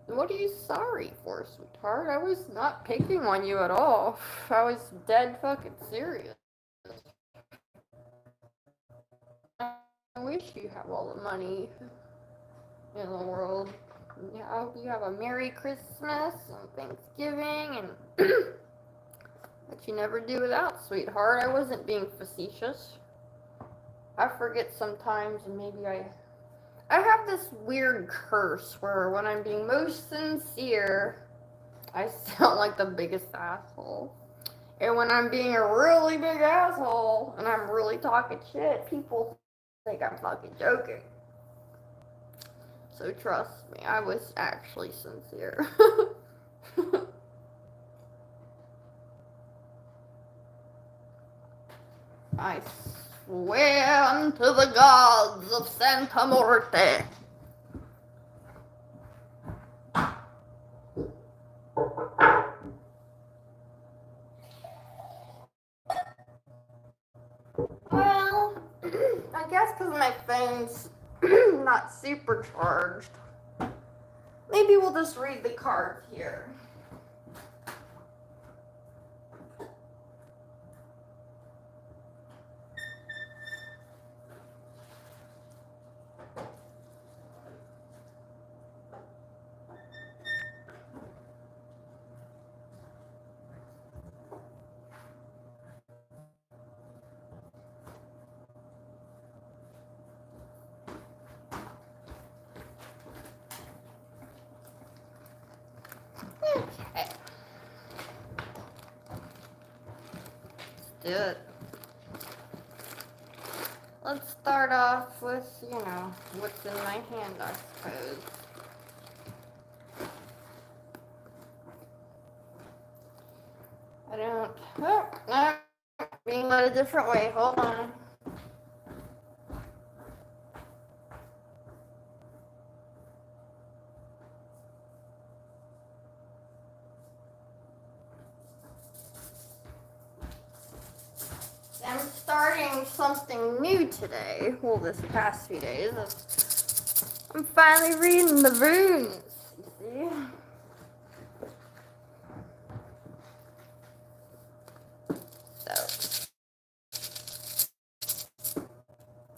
What are you sorry for, sweetheart? I was not picking on you at all. I was dead fucking serious. I wish you have all the money in the world. Yeah, I hope you have a Merry Christmas and Thanksgiving and that you never do without, sweetheart. I wasn't being facetious. I forget sometimes, and maybe I have this weird curse where when I'm being most sincere, I sound like the biggest asshole. And when I'm being a really big asshole and I'm really talking shit, people think I'm fucking joking. So trust me, I was actually sincere. I swear unto the gods of Santa Morte. Well, I guess because my phone's not supercharged, maybe we'll just read the cards here. Okay. Let's do it. Let's start off with, what's in my hand, I suppose. I don't, no, being led a different way, hold on. I'm starting something new today. Well, this past few days. I'm finally reading the runes. You see? So,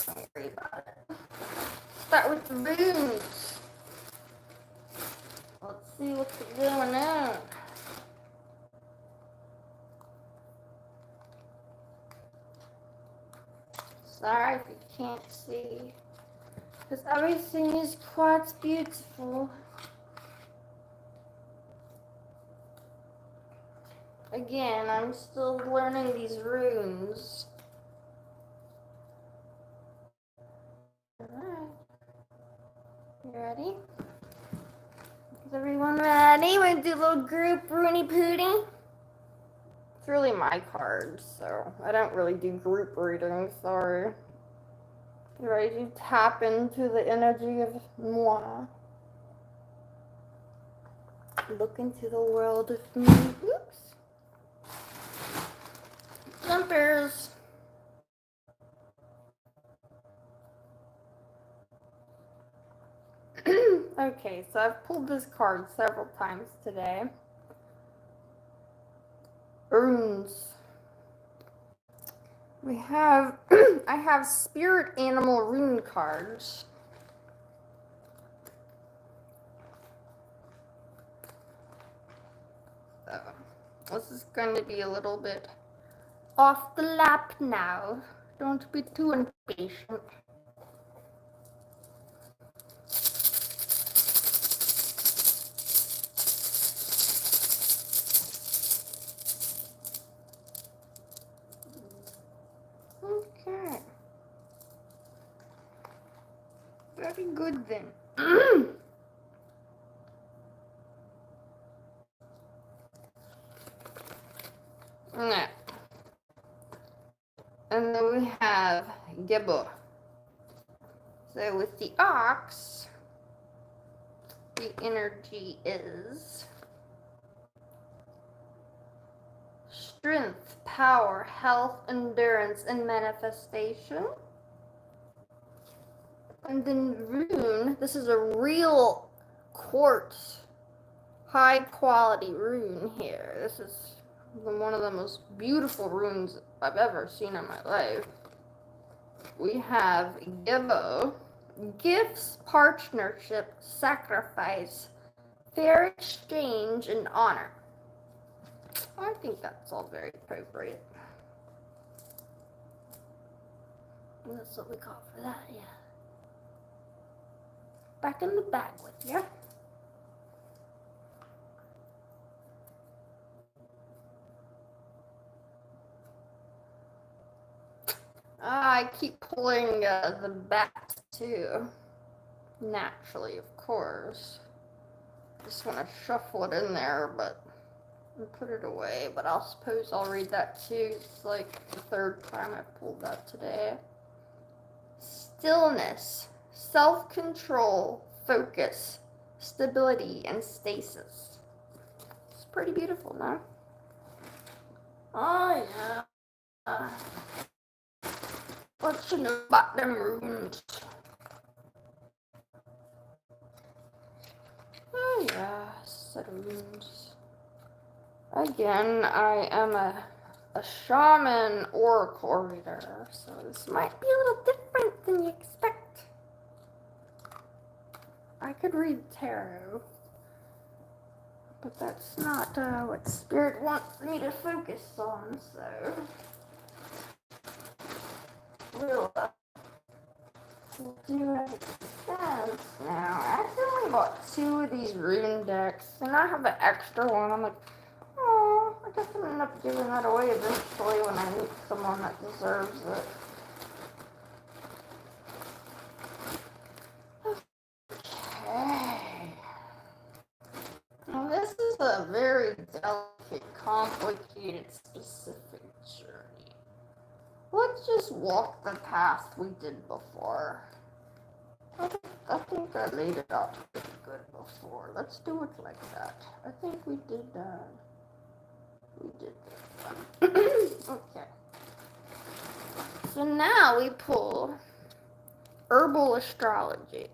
don't worry about it. Start with the runes. Let's see what's going on. Sorry if you can't see. Because everything is quite beautiful. Again, I'm still learning these runes. Alright. You ready? Is everyone ready? We're gonna do a little group Rooney Pooty. It's really my card, so I don't really do group readings, sorry. You ready to tap into the energy of moi? Look into the world of me. Oops. Jumpers. Okay, so I've pulled this card several times today. Runes. We have, I have spirit animal rune cards. So, this is going to be a little bit off the lap now. Don't be too impatient. Okay. Very good then. Yeah. And then we have Gibbo. So with the ox, the energy is strength, power, health, endurance, and manifestation. And then rune, this is a real quartz, high quality rune here. This is one of the most beautiful runes I've ever seen in my life. We have Gibbo, gifts, partnership, sacrifice, fair exchange, and honor. I think that's all very appropriate. That's what we call for that, yeah. Back in the bag with you. I keep pulling the bat too. Naturally, of course. Just want to shuffle it in there, but and put it away. But I'll suppose I'll read that too. It's like the third time I've pulled that today. Stillness, self-control, focus, stability, and stasis. It's pretty beautiful, no? Oh yeah. What you know about them runes? Oh yeah, set of runes. Again, I am a shaman oracle reader, so this might be a little different than you expect. I could read tarot, but that's not what Spirit wants me to focus on, so we'll do it sense now. I accidentally bought 2 of these rune decks, and I have an extra one. I'm like, oh, I guess I'm gonna end up giving that away eventually when I meet someone that deserves it. Okay. Now this is a very delicate, complicated, specific journey. Let's just walk the path we did before. I think I laid it out pretty good before. Let's do it like that. I think we did that. Okay. So now we pull herbal astrology.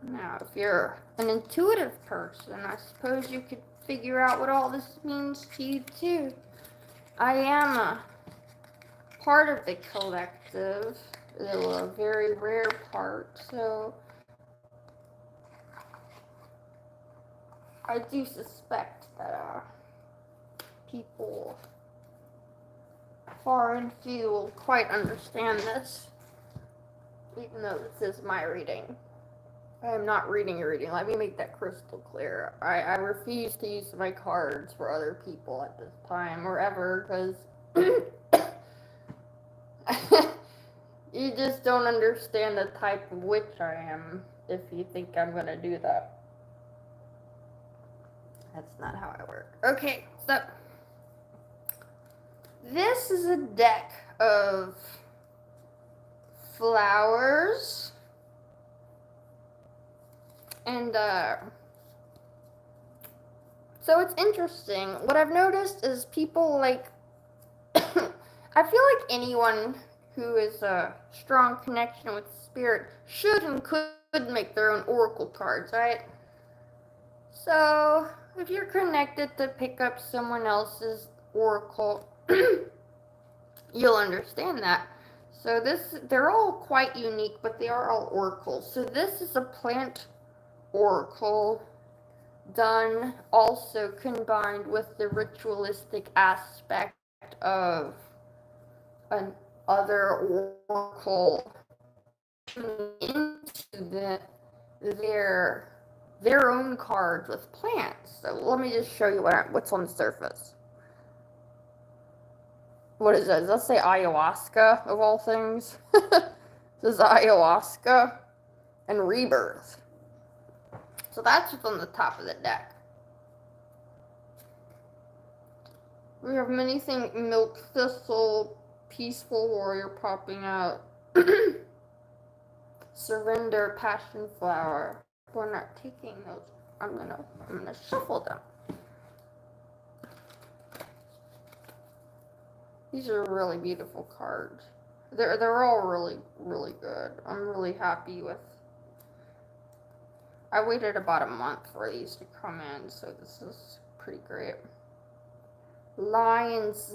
Now, if you're an intuitive person, I suppose you could figure out what all this means to you too. I am a part of the collective, though a very rare part, so I do suspect that people far and few will quite understand this. even though this is my reading. I am not reading your reading. Let me make that crystal clear. I refuse to use my cards for other people at this time or ever, because you just don't understand the type of witch I am if you think I'm gonna do that. That's not how I work. Okay, so this is a deck of flowers and so it's interesting. What I've noticed is people like I feel like anyone who is a strong connection with spirit should and could make their own oracle cards, right? So if you're connected to pick up someone else's oracle, you'll understand that. So they're all quite unique, but they are all oracles. So this is a plant oracle done also combined with the ritualistic aspect of an other oracle into their own cards with plants. So let me just show you what's on the surface. What is that? Does that say ayahuasca of all things? This is ayahuasca and rebirth. So that's what's on the top of the deck. We have many things: milk thistle, peaceful warrior popping out, surrender, passion flower. We're not taking those. I'm gonna shuffle them. These are really beautiful cards. They're all really, really good. I'm really happy with. I waited about a month for these to come in, so this is pretty great. Lions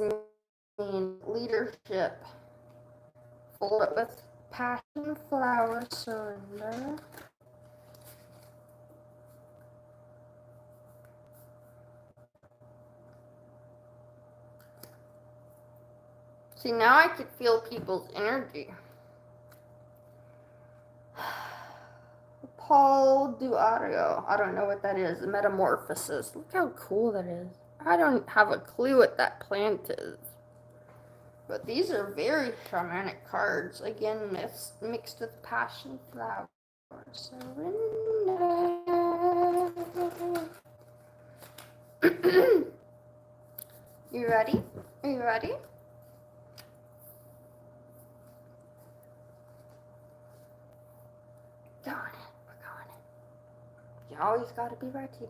mean leadership. Fold it with passion flower, surrender. See, now I could feel people's energy. Paul Duario. I don't know what that is. Metamorphosis. Look how cool that is. I don't have a clue what that plant is. But these are very shamanic cards. Again, it's mixed with passion flower. Surrender. You ready? Are you ready? We're going. You always gotta be ready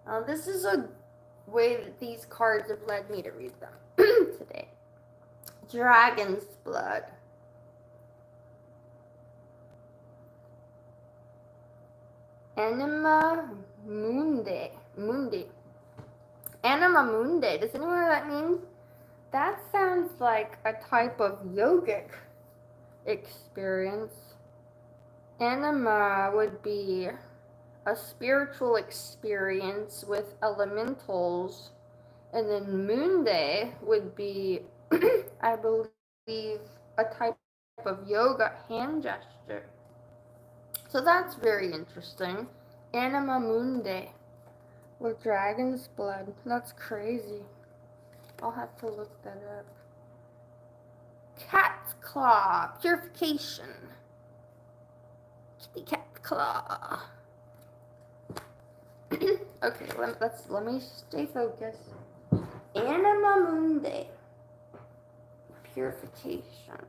now. This is a way that these cards have led me to read them today. Dragon's blood. Anima Mundi. Anima Mundi. Does anyone know what that means? That sounds like a type of yogic experience. Anima would be a spiritual experience with elementals, and then Mundi would be, I believe, a type of yoga hand gesture. So that's very interesting. Anima Mundi with dragon's blood. That's crazy. I'll have to look that up. Cat's claw, purification. Kitty cat claw. Okay, let me stay focused. Anima Mundi, purification.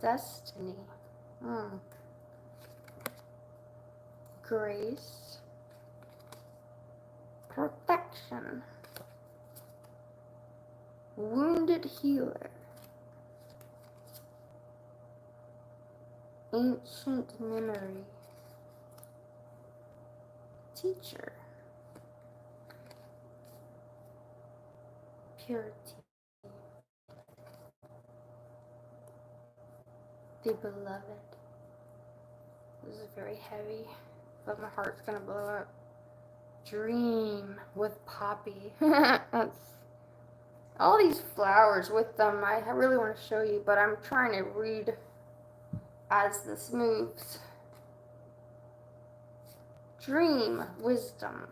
Destiny. Grace. Protection. Wounded healer. Ancient memory. Teacher. Purity. The beloved. This is very heavy, but my heart's gonna blow up. Dream with Poppy. That's All these flowers with them, I really want to show you, but I'm trying to read as this moves. Dream, wisdom,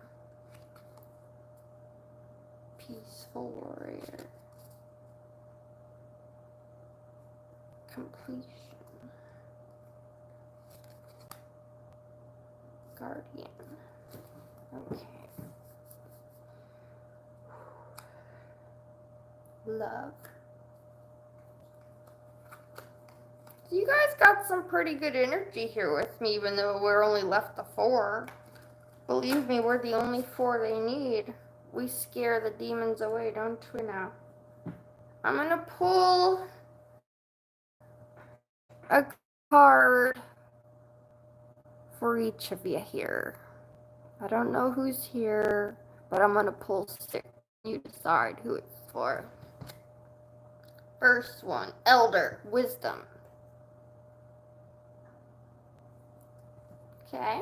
peaceful warrior, completion, guardian. Okay. Love. So you guys got some pretty good energy here with me, even though we're only left the 4. Believe me, we're the only 4 they need. We scare the demons away, don't we now? I'm gonna pull a card for each of you here. I don't know who's here, but I'm gonna pull 6. You decide who it's for. First one, Elder, Wisdom. Okay.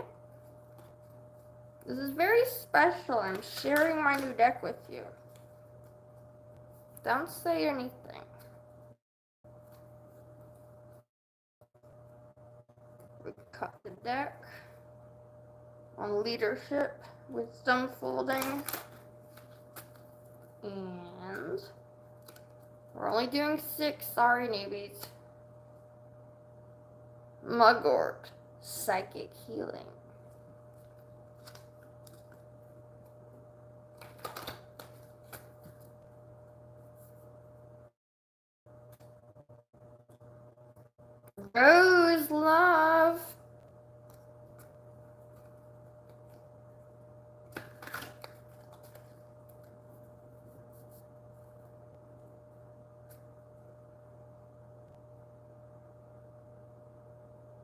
This is very special. I'm sharing my new deck with you. Don't say anything. We cut the deck on leadership, wisdom folding, and we're only doing 6. Sorry, newbies. Mugwort, psychic healing. Rose, love.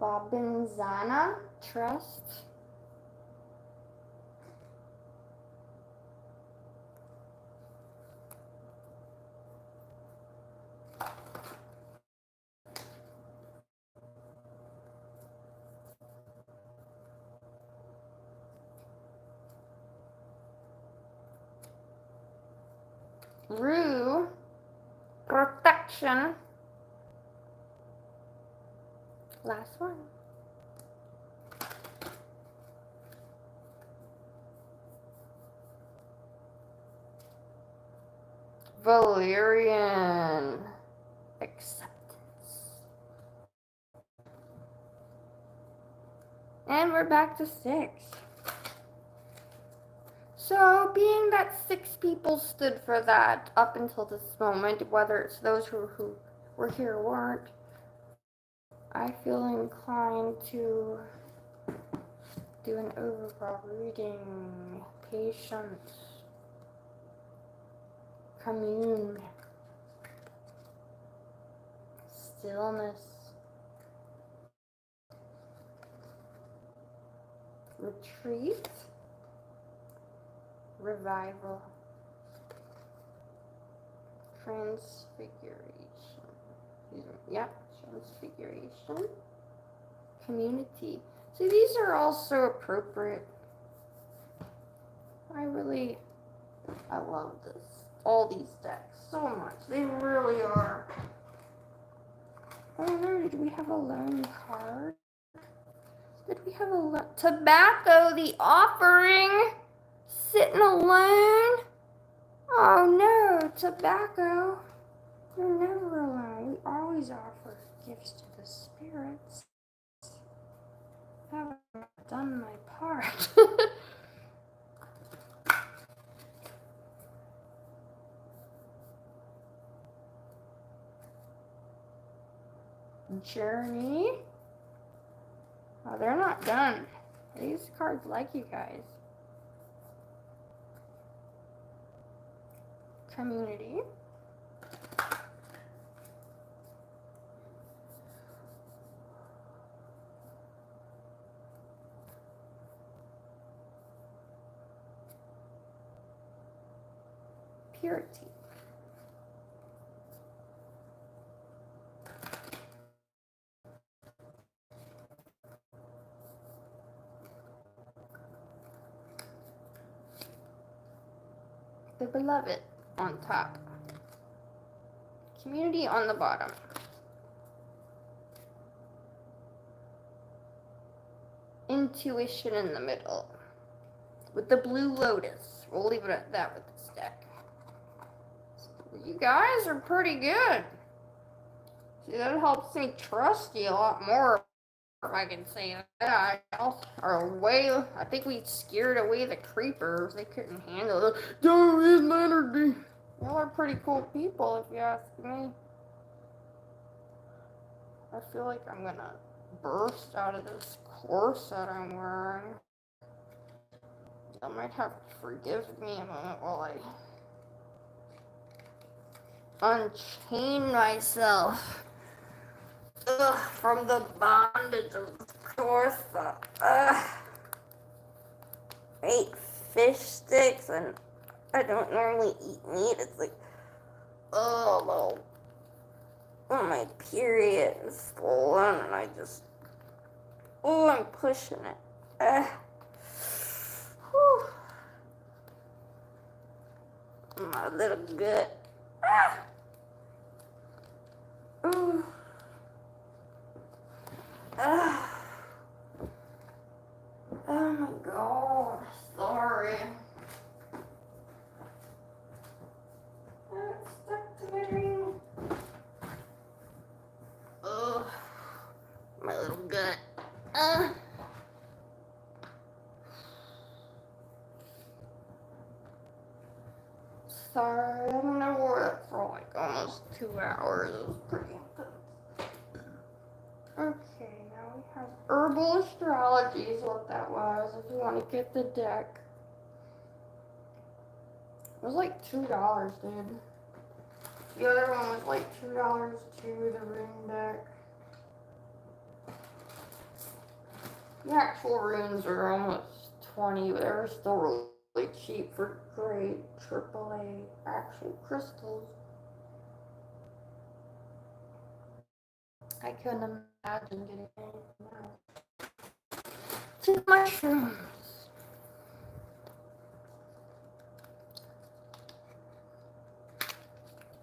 Babinzana, trust. Rue, protection. Last one. Valerian, acceptance. And we're back to 6. So, being that 6 people stood for that up until this moment, whether it's those who were here or weren't, I feel inclined to do an overall reading. Patience. Commune. Stillness. Retreat. Revival. Transfiguration. Yep, transfiguration. Community. See, these are all so appropriate. I love this. All these decks so much. They really are. Oh no, did we have a lone card? Did we have a Tobacco, the offering? Sitting alone? Oh no, Tobacco. You're never alone. We always offer gifts to the spirits. I haven't done my part. Journey. Oh, they're not done. These cards like you guys. Community. Purity. The beloved on top. Community on the bottom. Intuition in the middle. With the blue lotus. We'll leave it at that with this deck. You guys are pretty good. See, that helps me trust you a lot more, if I can say that. I think we scared away the creepers. They couldn't handle it. Don't read my energy. Y'all are pretty cool people, if you ask me. I feel like I'm gonna burst out of this corset I'm wearing. I might have to forgive me a moment while I unchain myself. Ugh, from the bondage of the corset. I ate fish sticks and I don't normally eat meat. It's like, oh, my period is swollen and I'm pushing it. Whew. My little gut. Ooh. Oh my god, sorry. It's stuck to my ring. Ugh, my little gut. Sorry, I don't know where it for like almost 2 hours. It was pretty intense. Okay, now we have herbal astrology is what that was. If you want to get the deck, it was like $2, dude. The other one was like $2 too. The rune deck. The actual runes are almost 20, but they're still really cheap for great AAA actual crystals. I couldn't imagine getting anything else. To mushrooms.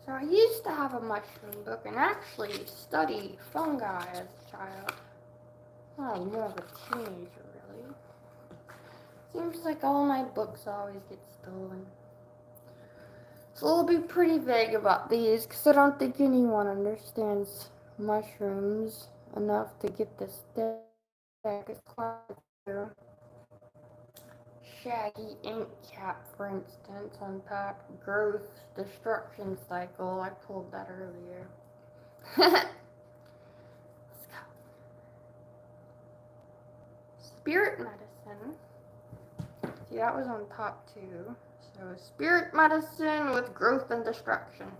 So I used to have a mushroom book and actually study fungi as a child. Well, I was more of a teenager, really. Seems like all my books always get stolen. So I'll be pretty vague about these because I don't think anyone understands mushrooms enough to get this deck. It's quite true. Shaggy ink cap, for instance, unpack growth destruction cycle. I pulled that earlier. Let's go. Spirit medicine. See, that was on top too. So spirit medicine with growth and destruction.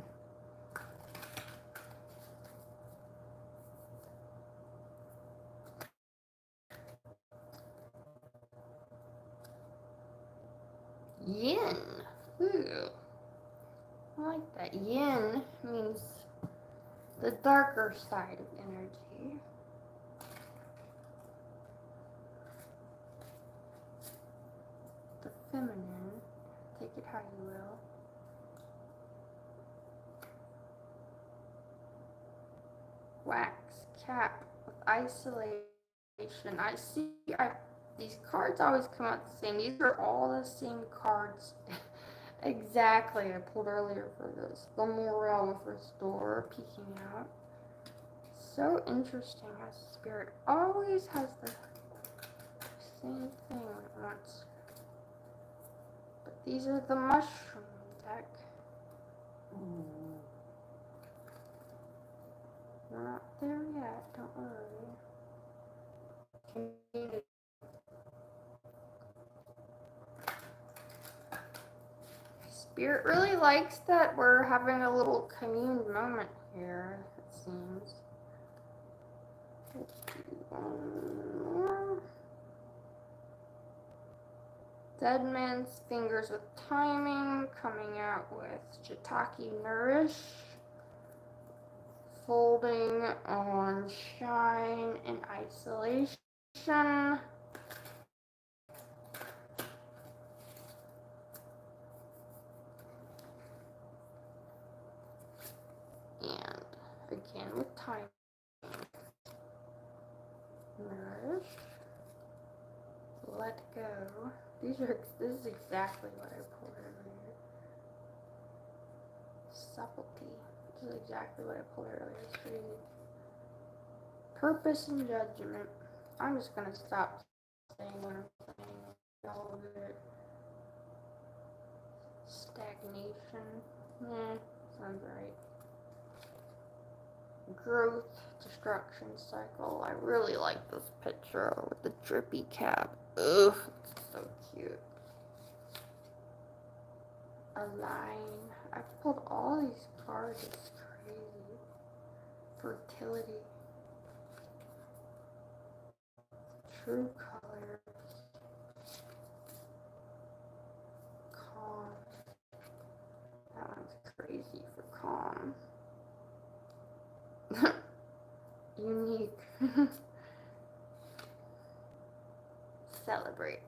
Yin. Ooh. I like that. Yin means the darker side of energy. The feminine. Take it how you will. Wax cap with isolation. I see these cards always come out the same. These are all the same cards. Exactly. I pulled earlier for this. The morale with restore peeking out. So interesting how spirit always has the same thing at once. But these are the mushroom deck. Not there yet, don't worry. Spirit really likes that we're having a little commune moment here, it seems. Let's do one more. Dead Man's Fingers with Timing, coming out with Shiitake Nourish. Folding on Shine and Isolation. And Again with time. Nourish. Let go. This is exactly what I pulled earlier. Subtlety. This is exactly what I pulled earlier. It's crazy. Purpose and judgment. I'm just gonna stop saying what I'm saying. All of it. Stagnation. Sounds right. Growth, destruction cycle. I really like this picture with the drippy cap. Ugh, it's so cute. Align. I've pulled all these cards. It's crazy. Fertility. True colors. Calm. That one's crazy for calm. Unique. Celebrate.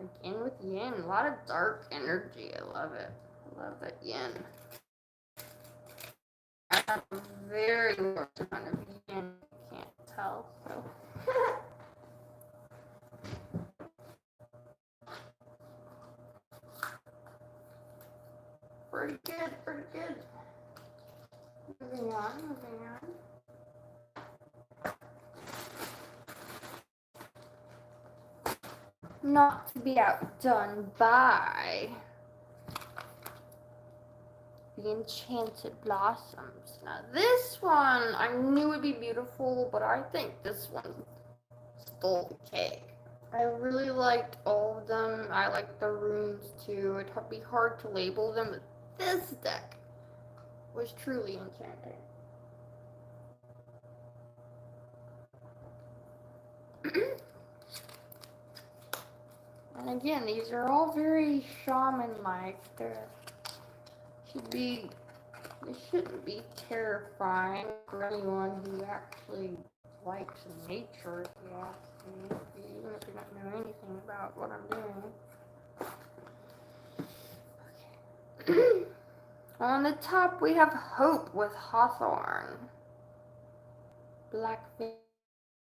Again with yin. A lot of dark energy. I love it. I love that yin. I have a very large amount of yin. You can't tell, so. Pretty good, pretty good. Moving on, moving on. Not to be outdone by the Enchanted Blossoms. Now this one, I knew would be beautiful, but I think this one stole the cake. I really liked all of them. I liked the runes too. It'd be hard to label them, but this deck was truly enchanting. And again, these are all very shaman-like. They shouldn't be terrifying for anyone who actually likes nature, if you ask me, even if you don't know anything about what I'm doing. Okay. On the top, we have Hope with Hawthorn. Black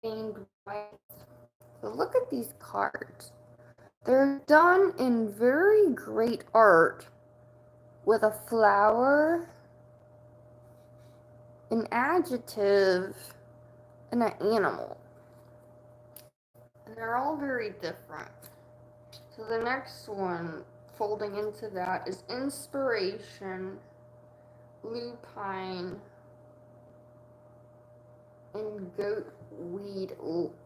veined white. So look at these cards. They're done in very great art with a flower, an adjective, and an animal. And they're all very different. So the next one, folding into that, is Inspiration, Lupine, and Goatweed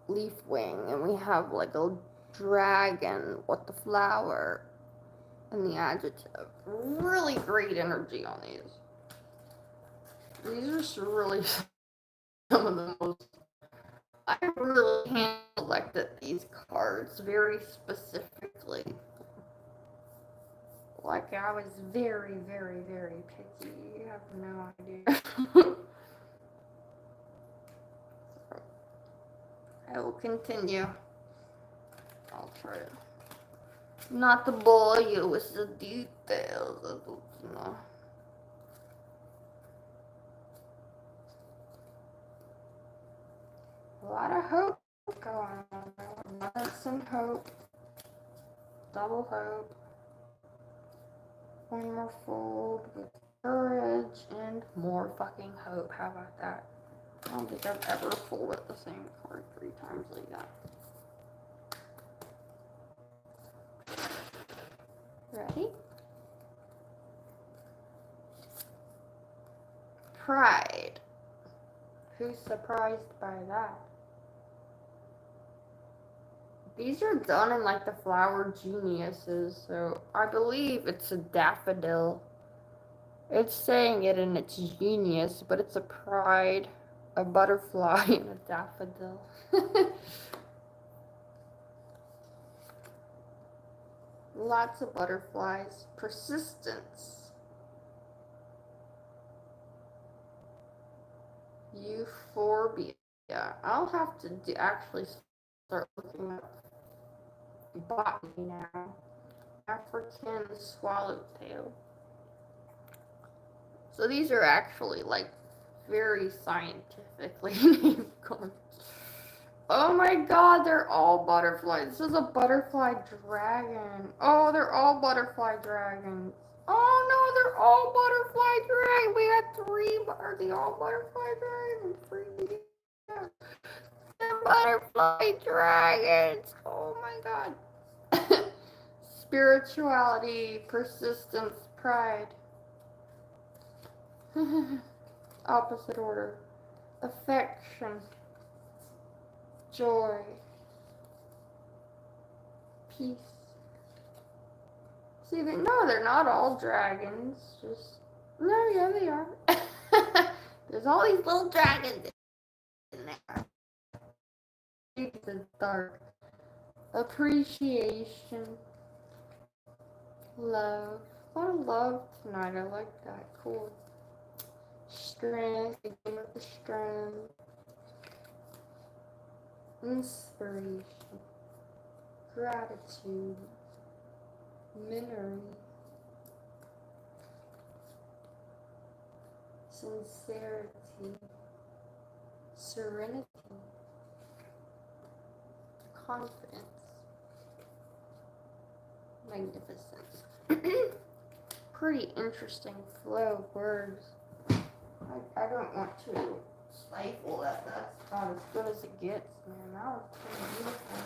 Leafwing. And we have like a dragon with the flower and the adjective. Really great energy on these. These are just really some of the most. I really hand selected these cards very specifically. Like I was very, very, very picky. You have no idea. I will continue. I'll try to not to bore you with the details. No. A lot of hope going on. Abundance and hope. Double hope. One more fold with courage and more fucking hope. How about that? I don't think I've ever folded the same card 3 times like that. Ready? Pride. Who's surprised by that? These are done in like the Flower Geniuses, so I believe it's a daffodil. It's saying it in its genius, but it's a pride, a butterfly, and a daffodil. Lots of butterflies. Persistence. Euphorbia. I'll have to actually start looking up botany now. African swallowtail. So these are actually like very scientifically named cards. Oh my god, they're all butterflies. This is a butterfly dragon. Oh, they're all butterfly dragons. Oh no, they're all butterfly dragons. We got three, are they all butterfly dragons? Three. Yeah. They're butterfly dragons. Oh my god. Spirituality, persistence, pride. Opposite order. Affection, joy, peace. See, no, they're not all dragons. Just, no, yeah, they are. There's all these little dragons in there. Deep and dark. Appreciation. Love. A lot of love tonight. I like that. Cool. Strength. The game of the strength. Inspiration. Gratitude. Memory. Sincerity. Serenity. Confidence. Magnificence. Pretty interesting flow of words. I don't want to stifle that. That's about as good as it gets, man. That was pretty beautiful.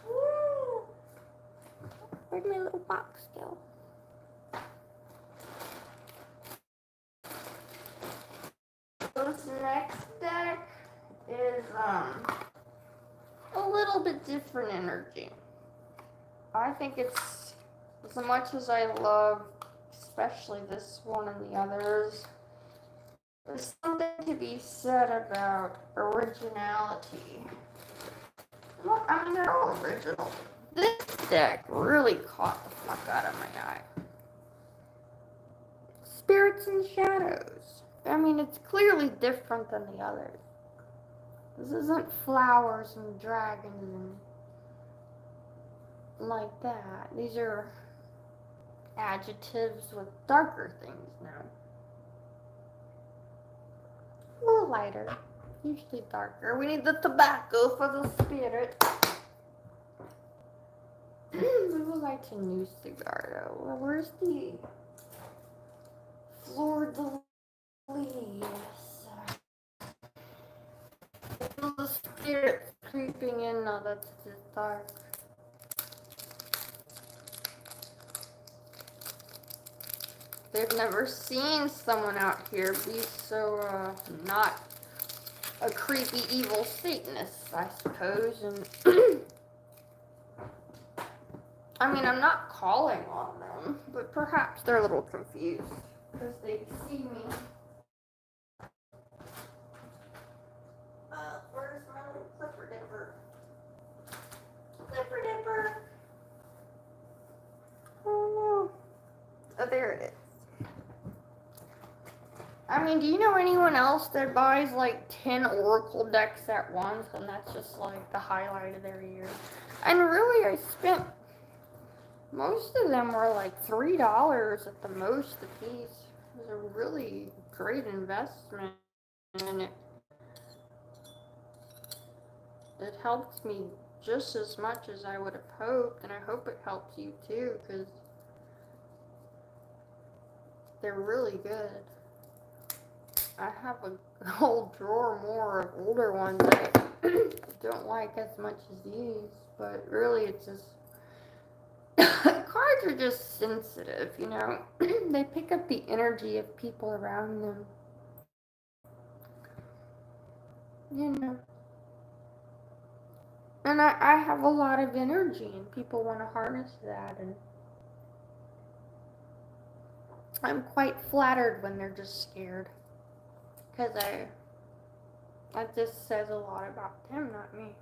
Woo! Where'd my little box go? This next deck is a little bit different energy. I think it's, as much as I love especially this one and the others, there's something to be said about originality. Well, I mean, they're all original. This deck really caught the fuck out of my eye. Spirits and Shadows. I mean, it's clearly different than the others. This isn't flowers and dragons and like that. These are adjectives with darker things now. A little lighter, usually darker. We need the tobacco for the spirit. We would like a new cigar though. Well, where's the Fleur de Lis? I feel the spirit creeping in now that it's dark. They've never seen someone out here be so, not a creepy evil Satanist, I suppose, and I mean, I'm not calling on them, but perhaps they're a little confused, because they see me. Where's my little clipper dipper? Clipper dipper! Oh no. Oh, there it is. I mean, do you know anyone else that buys like 10 Oracle decks at once, and that's just like the highlight of their year? And really, I spent, most of them were like $3 at the most a piece. It was a really great investment, and it helped me just as much as I would have hoped, and I hope it helps you too, because they're really good. I have a whole drawer more of older ones that I don't like as much as these, but really it's just, cards are just sensitive, you know. They pick up the energy of people around them, you know. And I have a lot of energy, and people want to harness that, and I'm quite flattered when they're just scared. Because that just says a lot about them, not me.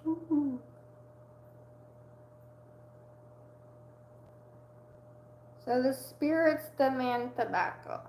Ooh. So the spirits demand tobacco.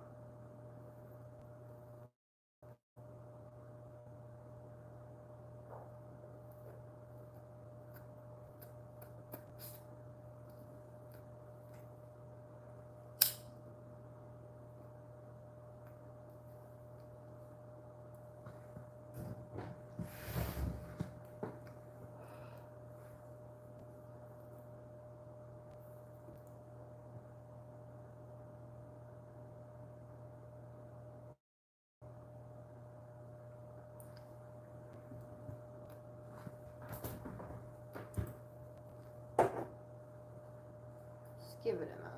Give it a moment.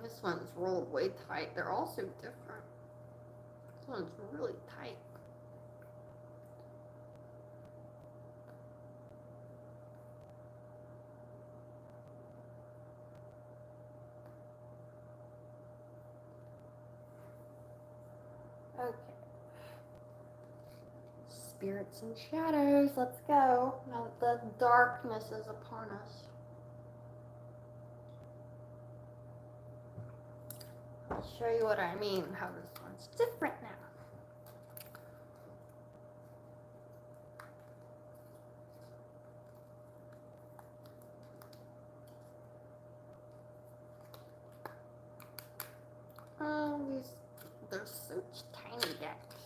This one's rolled way tight. They're all so different. This one's really tight. Okay. Spirits and shadows, let's go. Now that the darkness is upon us. I'll show you what I mean, how this one's different now. They're such tiny decks.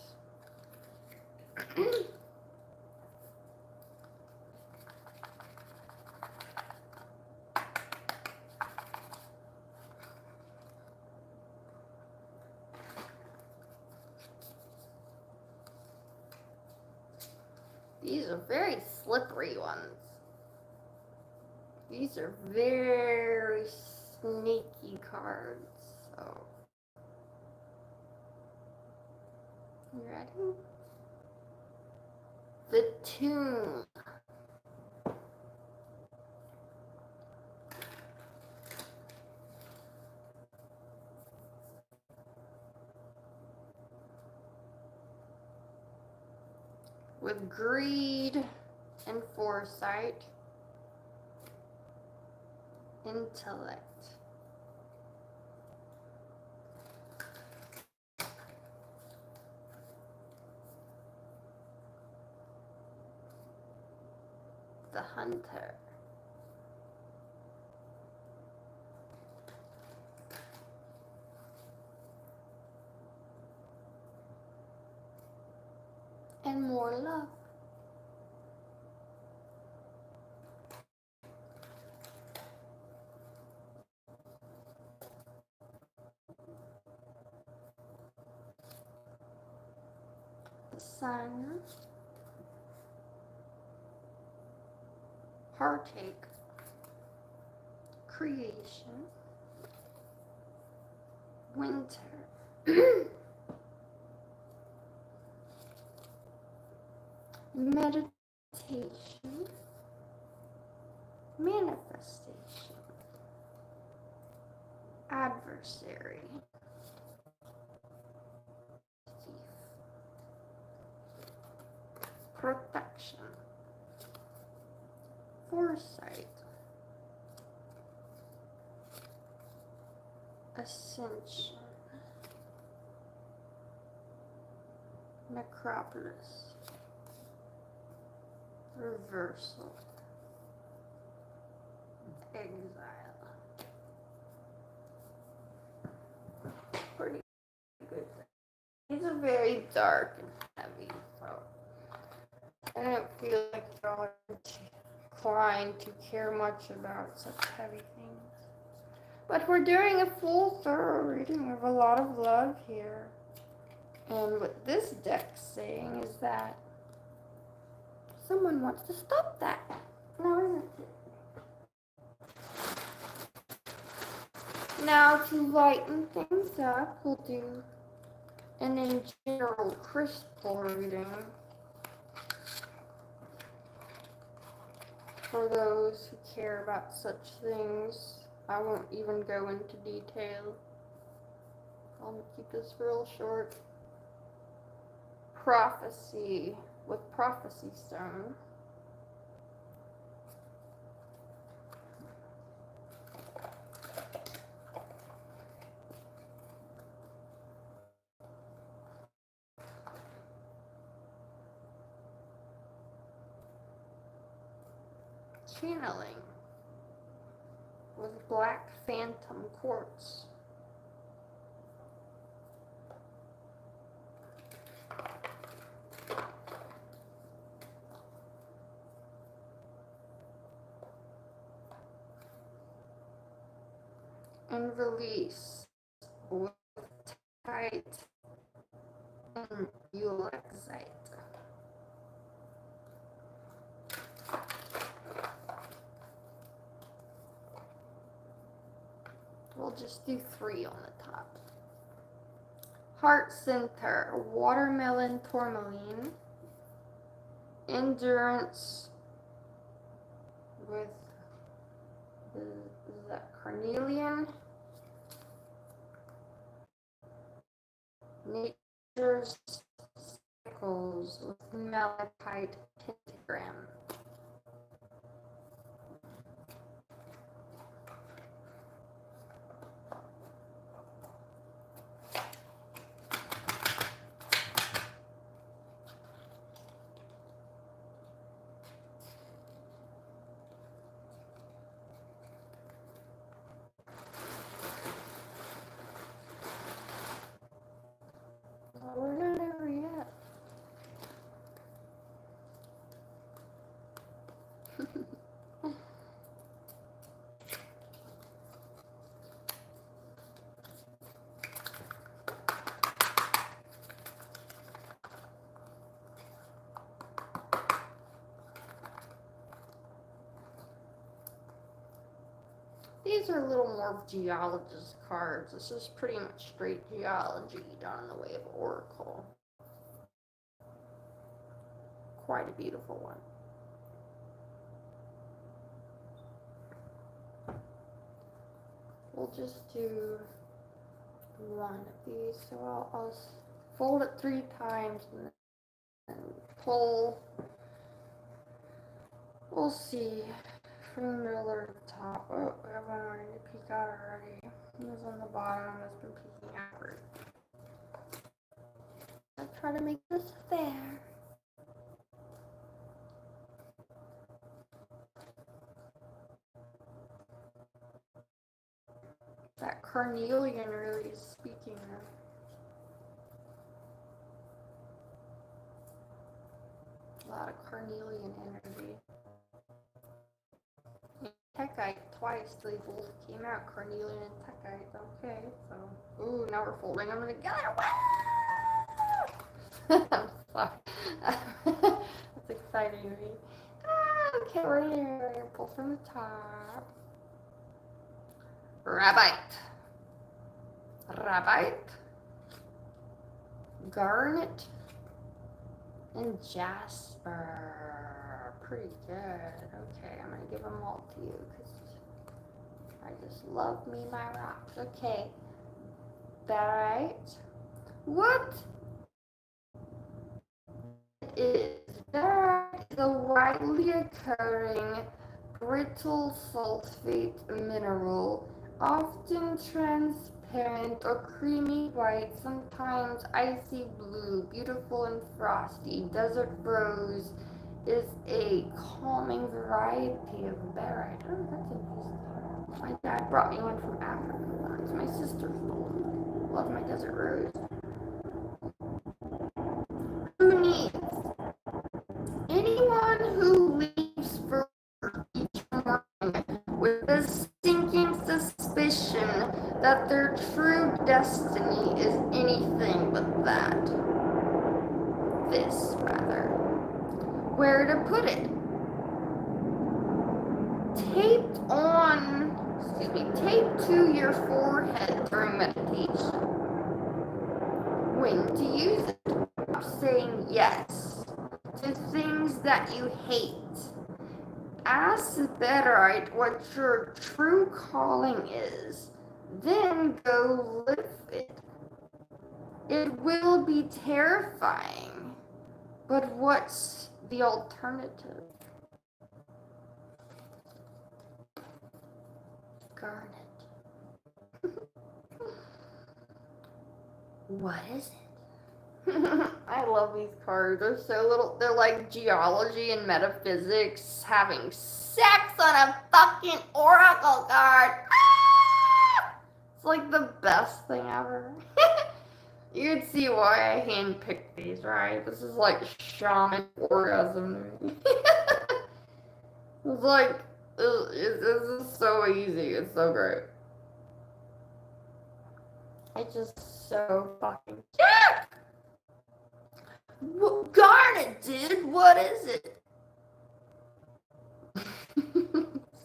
These are very slippery ones. These are very sneaky cards. So, you ready? The Tomb. With greed and foresight, intellect. The Hunter. And more love. The Sun. Heartache. Creation. Winter. Meditation. Manifestation. Adversary. Thief. Protection. Foresight. Ascension. Necropolis. Reversal. Exile. Pretty good. These are very dark and heavy, so I don't feel like y'all are inclined to care much about such heavy things. But we're doing a full thorough reading of a lot of love here. And what this deck's saying is that someone wants to stop that. Now, isn't it? Now, to lighten things up, we'll do an in general crystal reading for those who care about such things. I won't even go into detail. I'll keep this real short. Prophecy with Prophecy Stone. Channeling. with black phantom quartz. And release with tight and ulexite. We'll just do 3 on the top. Heart Center, watermelon tourmaline, endurance with the carnelian, nature's cycles with malachite pentagram. We're not there yet. These are a little more of geologist cards. This is pretty much straight geology done in the way of oracle. Quite a beautiful one. We'll just do 1 of these. So I'll fold it 3 times and pull. We'll see. From the middle or the top. Oh, I have one wanting to peek out already. It was on the bottom. It's been peeking outward. I'll try to make this fair. That carnelian really is speaking now. A lot of carnelian energy. Techite twice, they both came out, carnelian and techite. Okay, so ooh, now we're folding them together. I'm sorry. That's exciting to me. Okay, we're gonna pull from the top. Rabite, garnet, and jasper. Pretty good. Okay, I'm gonna give them all to you because I just love me my rocks. Okay, barite. What is barite? Is a widely occurring brittle sulfate mineral, often transparent or creamy white, sometimes icy blue, beautiful and frosty. Desert rose is a calming variety of barite. Oh, that's interesting. My dad brought me one from Africa once. My sister stole it. Love my desert rose. Who needs? Anyone who leaves for each morning with a stinking suspicion that their true destiny is anything but that. This, rather. Where to put it? Taped to your forehead during meditation. When to use it? Stop saying yes to things that you hate. Ask Betterite what your true calling is, then go live it. It will be terrifying, but what's the alternative? Garnet. What is it? I I love these cards. They're so little. They're like geology and metaphysics having sex on a fucking oracle card. Ah! It's like the best thing ever. You'd see why I handpicked these, right? This is like shaman orgasm. It's like, this is so easy. It's so great. It's just so fucking sick! Garnet, dude! What is it?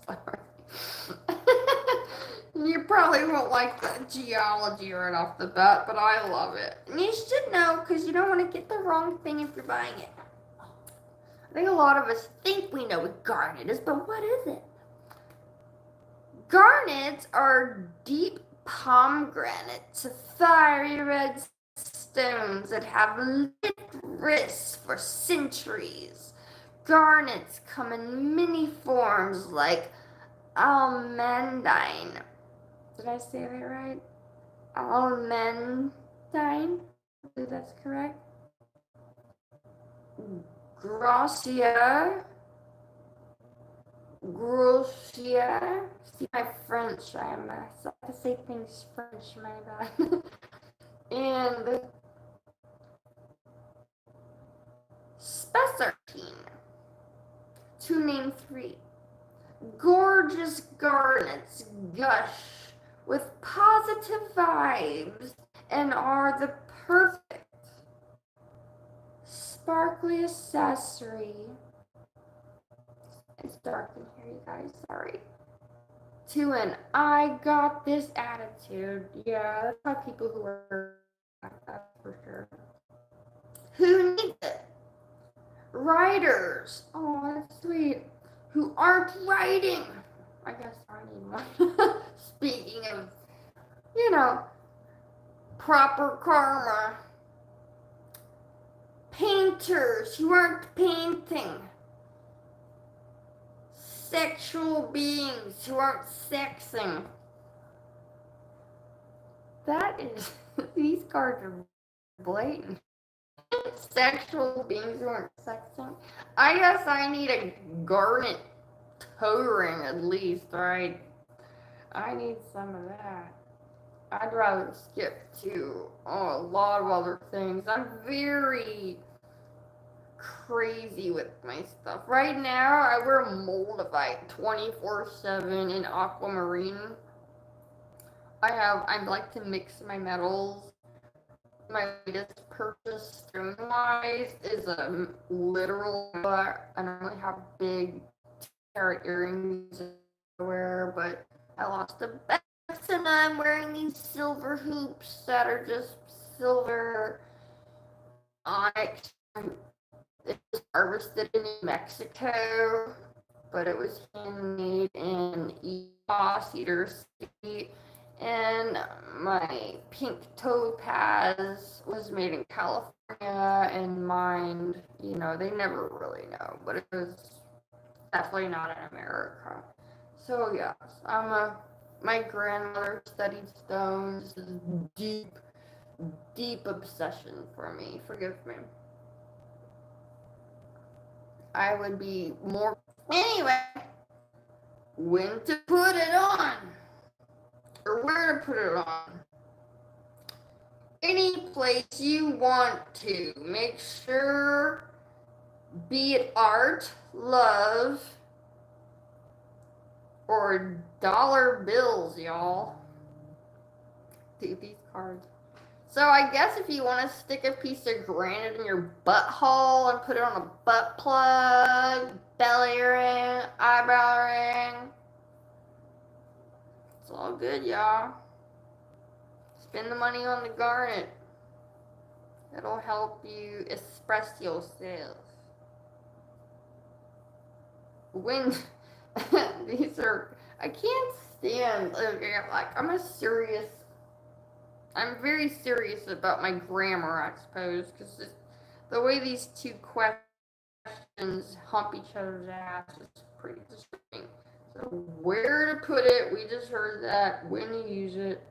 Sorry. You probably won't like the geology right off the bat, but I love it. And you should know, because you don't want to get the wrong thing if you're buying it. I think a lot of us think we know what garnet is, but what is it? Garnets are deep pomegranates, fiery red stones that have lit wrists for centuries. Garnets come in many forms like almandine. Did I say that right? Almandine? I believe that's correct. Gracia. Gracia. See my French. I have to say things French, my bad. And spessartine. To name 3. Gorgeous garnets gush with positive vibes and are the perfect sparkly accessory. It's dark in here, you guys, sorry. To an I got this attitude. Yeah, that's how people who are that for sure. Who needs it? Writers. Oh, that's sweet. Who aren't writing. I guess I need one. Speaking of, proper karma. Painters who aren't painting. Sexual beings who aren't sexing. That is, these cards are blatant. Sexual beings who aren't sexing. I guess I need a garnet toe ring at least, right? I need some of that. I'd rather skip to a lot of other things. I'm very crazy with my stuff. Right now, I wear Moldavite 24/7 in aquamarine. I like to mix my metals. My latest purchase stone-wise is a literal, but I normally have big carat earrings I wear, but I lost a bet, and I'm wearing these silver hoops that are just silver onyx. It was harvested in New Mexico, but it was handmade in Cedar City. And my pink topaz was made in California and mined, they never really know, but it was definitely not in America. So yes, my grandmother studied stones. This is deep, deep obsession for me. Forgive me. I would be more, anyway, when to put it on. Or where to put it on. Any place you want to. Make sure, be it art, love, or dollar bills, y'all. Dude, these cards. So I guess if you want to stick a piece of granite in your butthole and put it on a butt plug, belly ring, eyebrow ring, it's all good, y'all. Spend the money on the garnet. It'll help you express yourself. When these are, I can't stand, like, I'm very serious about my grammar, I suppose, because the way these two questions hump each other's ass is pretty disturbing. So where to put it, we just heard that, when you use it.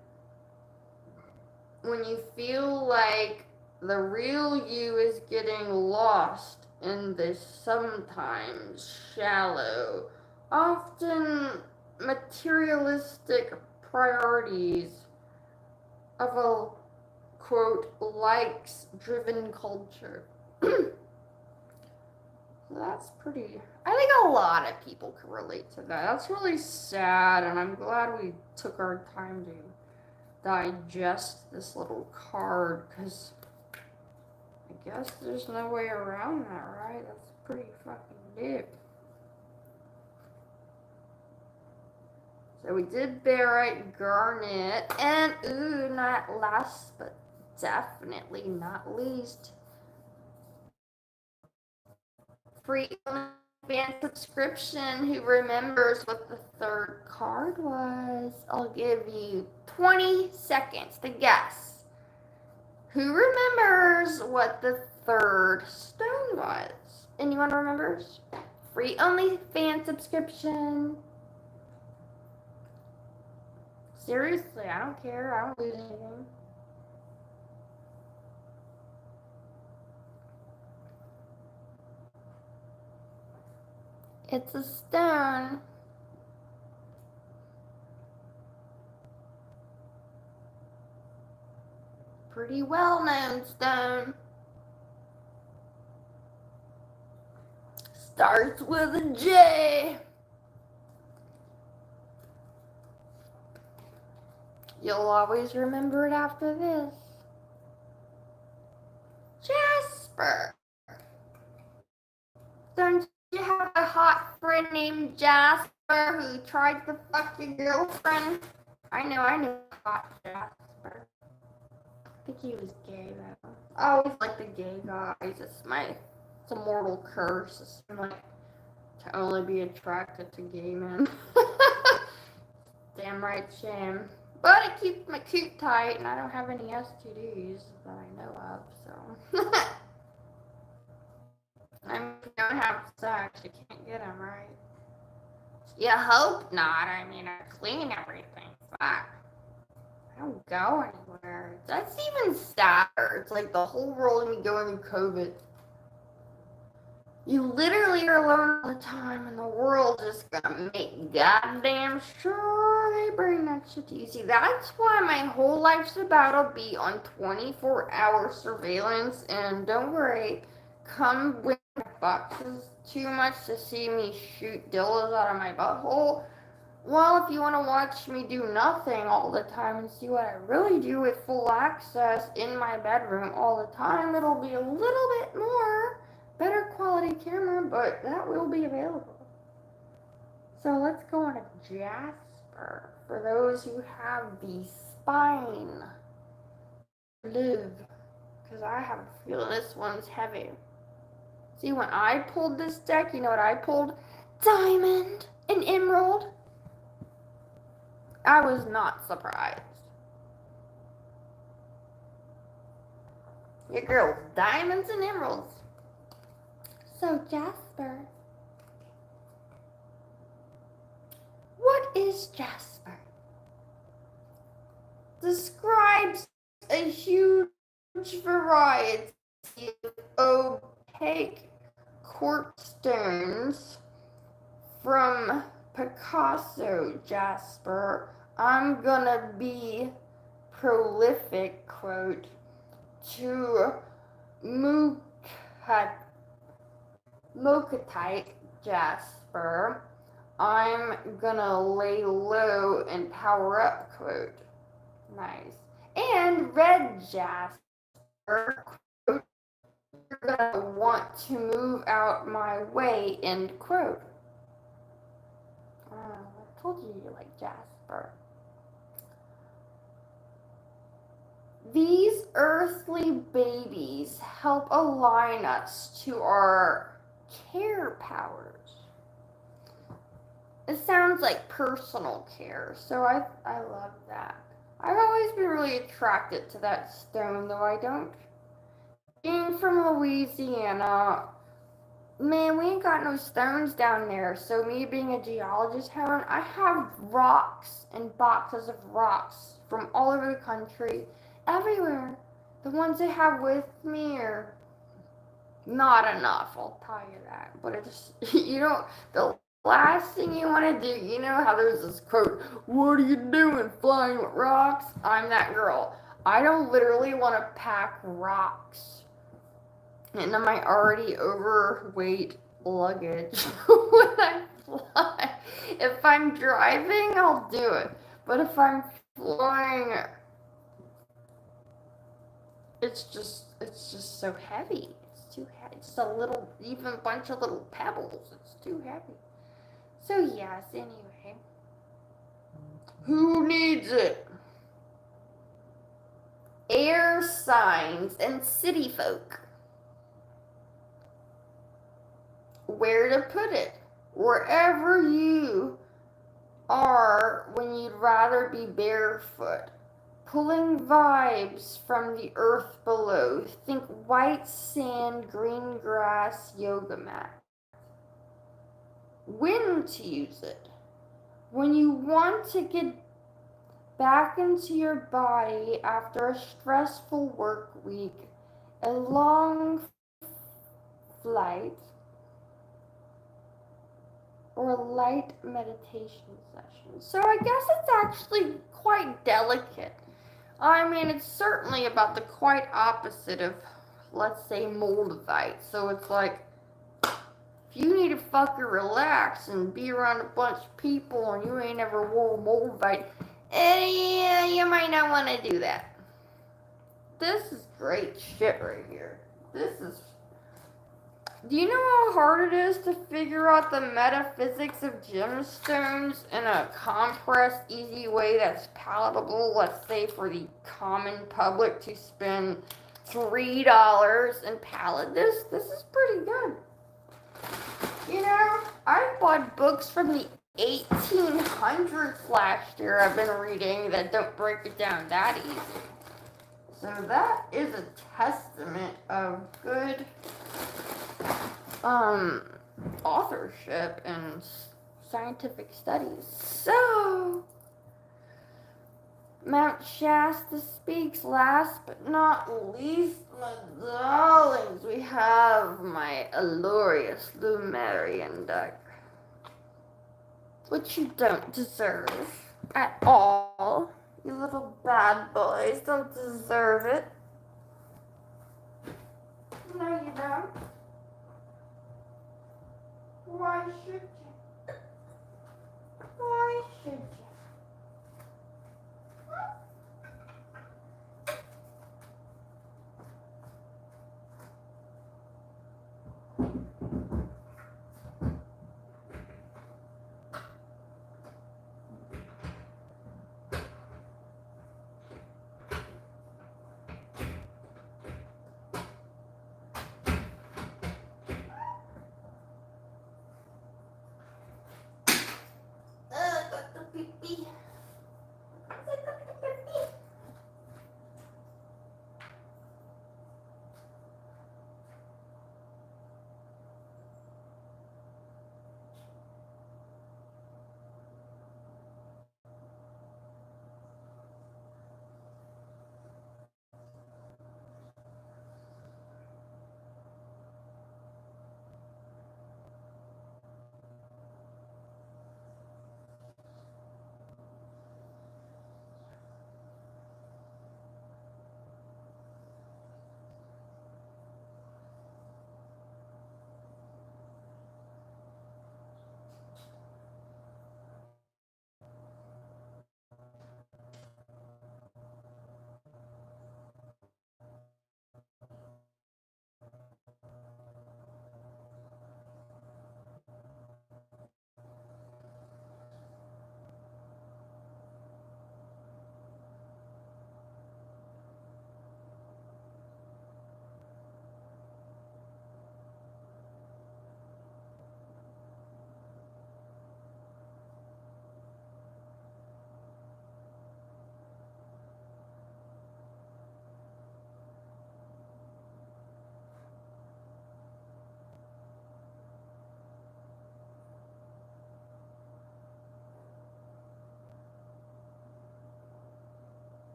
When you feel like The real you is getting lost in the sometimes shallow, often materialistic priorities of a quote likes driven culture. That's pretty. I think a lot of people can relate to that. That's really sad, and I'm glad we took our time to digest this little card because I guess there's no way around that, right? That's pretty fucking deep. So we did barite, garnet, and ooh, not last but definitely not least, free fan subscription. Who remembers what the third card was? I'll give you 20 seconds to guess. Who remembers what the third stone was? Anyone remembers? Free only fan subscription. Seriously, I don't care. I don't lose anything. It's a stone. Pretty well known stone. Starts with a J. You'll always remember it after this. Jasper. Don't you have a hot friend named Jasper who tried to fuck your girlfriend? I know hot Jasper. I think he was gay though. I always like the gay guys. It's a mortal curse. I'm like to only be attracted to gay men. Damn right shame. But it keeps my coot tight and I don't have any STDs that I know of, so. I mean, if you don't have sex, you can't get them, right? You hope not. I mean, I clean everything. Fuck. I don't go anywhere. That's even sadder. It's like the whole world and me going through COVID. You literally are alone all the time, and the world is gonna make goddamn sure they bring that shit to you. See, that's why my whole life's about to be on 24-hour surveillance, and don't worry, come with my boxes too much to see me shoot dildos out of my butthole. Well, if you want to watch me do nothing all the time and see what I really do with full access in my bedroom all the time, it'll be a little bit more better quality camera, but that will be available. So let's go on to Jasper. For those who have the spine live, because I have a feeling this one's heavy. See, when I pulled this deck, you know what I pulled? Diamond and emerald. I was not surprised. Your girl's diamonds and emeralds. So, Jasper, what is Jasper? Describes a huge variety of opaque quartz stones from Picasso Jasper. I'm gonna be prolific, quote, to Mokatite Jasper. I'm gonna lay low and power up, quote. Nice. And red Jasper, quote, you're gonna want to move out my way, end quote. I told you like Jasper. These earthly babies help align us to our care powers. It sounds like personal care, so I love that. I've always been really attracted to that stone, though I don't. Being from Louisiana, man, we ain't got no stones down there, so me being a geologist, Helen, I have rocks and boxes of rocks from all over the country, everywhere. The ones I have with me are not enough, I'll tell you that. But it's, the last thing you want to do, you know how there's this quote, what are you doing flying with rocks? I'm that girl. I don't literally want to pack rocks into my already overweight luggage when I fly. If I'm driving, I'll do it. But if I'm flying, it's just so heavy. It's too heavy. It's a little, even a bunch of little pebbles. It's too heavy. So yes, anyway. Who needs it? Air signs and city folk. Where to put it? Wherever you are when you'd rather be barefoot. Pulling vibes from the earth below. Think white sand, green grass, yoga mat. When to use it? When you want to get back into your body after a stressful work week, a long flight, or a light meditation session. So I guess it's actually quite delicate. I mean, it's certainly about the quite opposite of, let's say, Moldavite. So it's like, if you need to fucking relax and be around a bunch of people and you ain't ever wore Moldavite, yeah, you might not want to do that. This is great shit right here. Do you know how hard it is to figure out the metaphysics of gemstones in a compressed, easy way that's palatable, let's say for the common public to spend $3 and palette? This is pretty good. I bought books from the 1800s last year I've been reading that don't break it down that easy. So that is a testament of good authorship and scientific studies. So, Mount Shasta speaks. Last but not least, my darlings, we have my Alorius Lumerian deck, which you don't deserve at all. You little bad boys don't deserve it. No, you don't. Why should you? Why should you?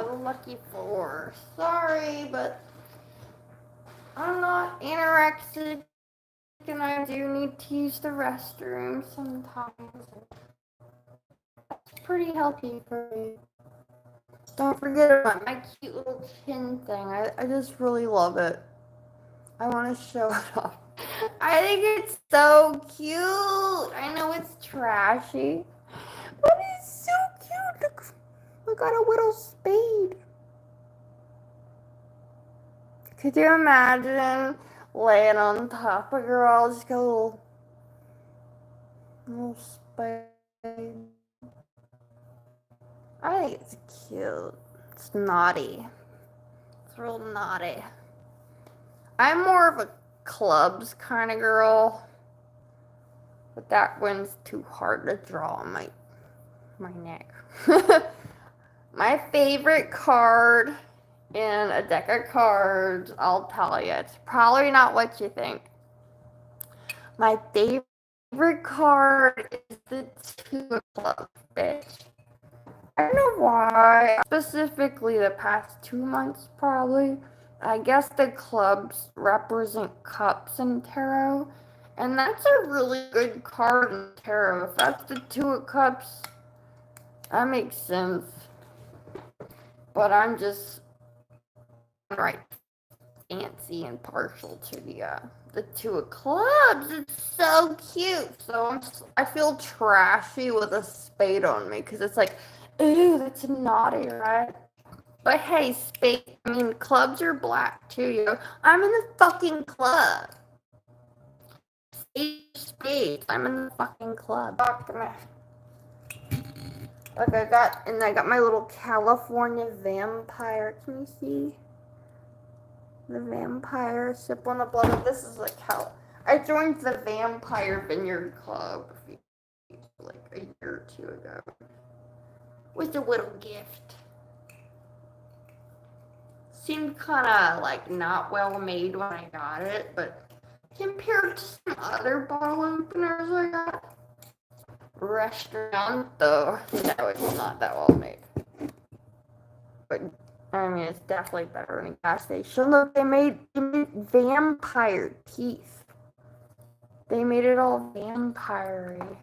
the lucky 4. Sorry, but I'm not anorexic and I do need to use the restroom sometimes. That's pretty healthy for me. Don't forget about my cute little chin thing. I just really love it. I want to show it off. I think it's so cute. I know it's trashy, but it's so cute. Look at a little spade. Could you imagine laying on top of a girl, just got a little spade? I think it's cute. It's naughty. It's real naughty. I'm more of a clubs kind of girl, but that one's too hard to draw on my neck. My favorite card in a deck of cards, I'll tell you, it's probably not what you think. My favorite card is the 2 of clubs, bitch. I don't know why, specifically the past 2 months probably. I guess the clubs represent cups in tarot, and that's a really good card in tarot. If that's the 2 of cups, that makes sense. But I'm just right fancy and partial to the 2 of clubs. It's so cute. So I feel trashy with a spade on me because it's like, ooh, that's naughty, right? But hey, clubs are black too, yo. I'm in the fucking club. Spades. I'm in the fucking club. Like I got my little California vampire. Can you see? The vampire sip on the blood. This is like how I joined the Vampire Vineyard Club like a year or 2 ago. With a little gift. Seemed kind of like not well made when I got it, but compared to some other bottle openers I got, restaurant though, no, it's not that well made. But I mean, it's definitely better than a gas station. Look, they made vampire teeth. They made it all vampire-y.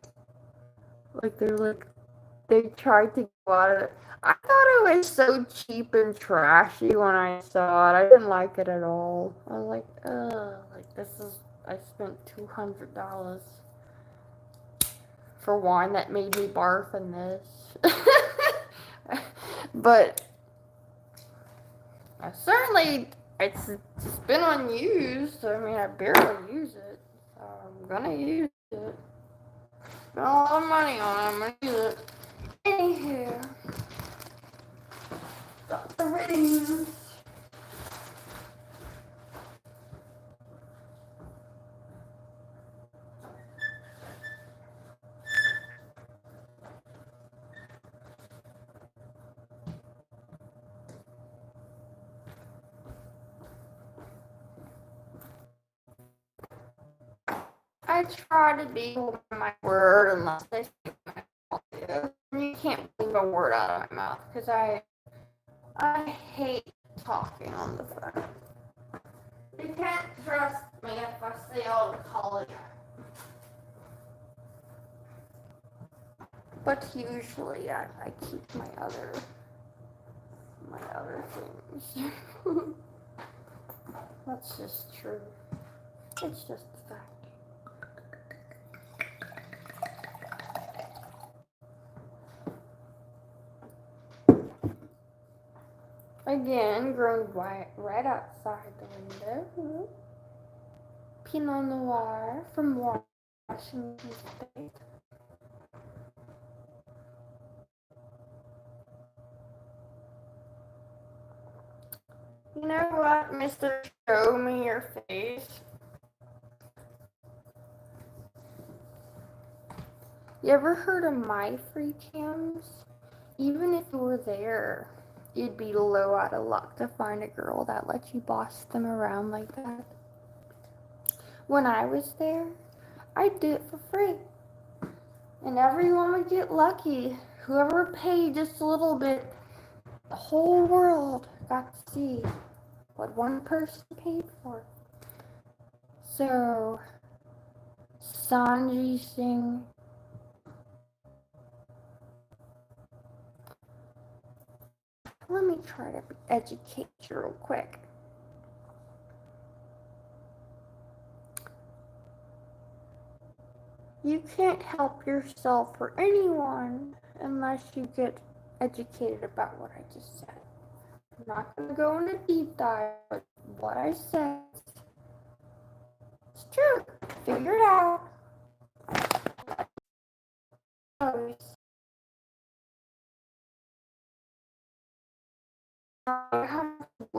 They tried to go out of it. I thought it was so cheap and trashy when I saw it. I didn't like it at all. I was like, ugh, I spent $200 for wine that made me barf in this. But it's been unused. I mean, I barely use it. So I'm gonna use it. Spent a lot of money on it. I'm gonna use it. Anywho, got the rings. I try to be my word unless I speak my mouth. You can't leave a word out of my mouth because I hate talking on the phone. You can't trust me if I say all the college. But usually I keep my other things. That's just true. It's just a fact. Again, growing right outside the window. Pinot Noir from Washington State. You know what, Mr. Show Me Your Face? You ever heard of my free cams? Even if you were there, you'd be low out of luck to find a girl that lets you boss them around like that. When I was there, I'd do it for free. And everyone would get lucky. Whoever paid just a little bit, the whole world got to see what one person paid for. So, Sanjay Singh. Let me try to educate you real quick. You can't help yourself or anyone unless you get educated about what I just said. I'm not going to go into deep dive, but what I said is true. Figure it out.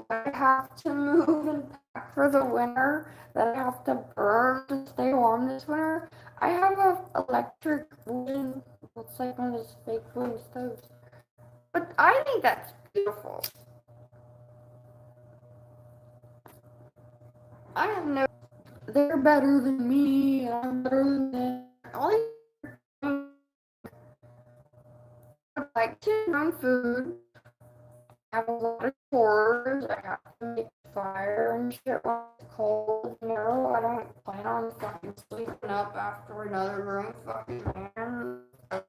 I have to move and pack for the winter, that I have to burn to stay warm this winter. I have an electric wooden, looks like one of those fake wooden stoves. But I think that's beautiful. I have no, they're better than me, I'm better than them. I like to run food. I have a lot of chores. I have to make fire and shit when it's cold. You know, I don't plan on fucking sleeping up after another room fucking man. I've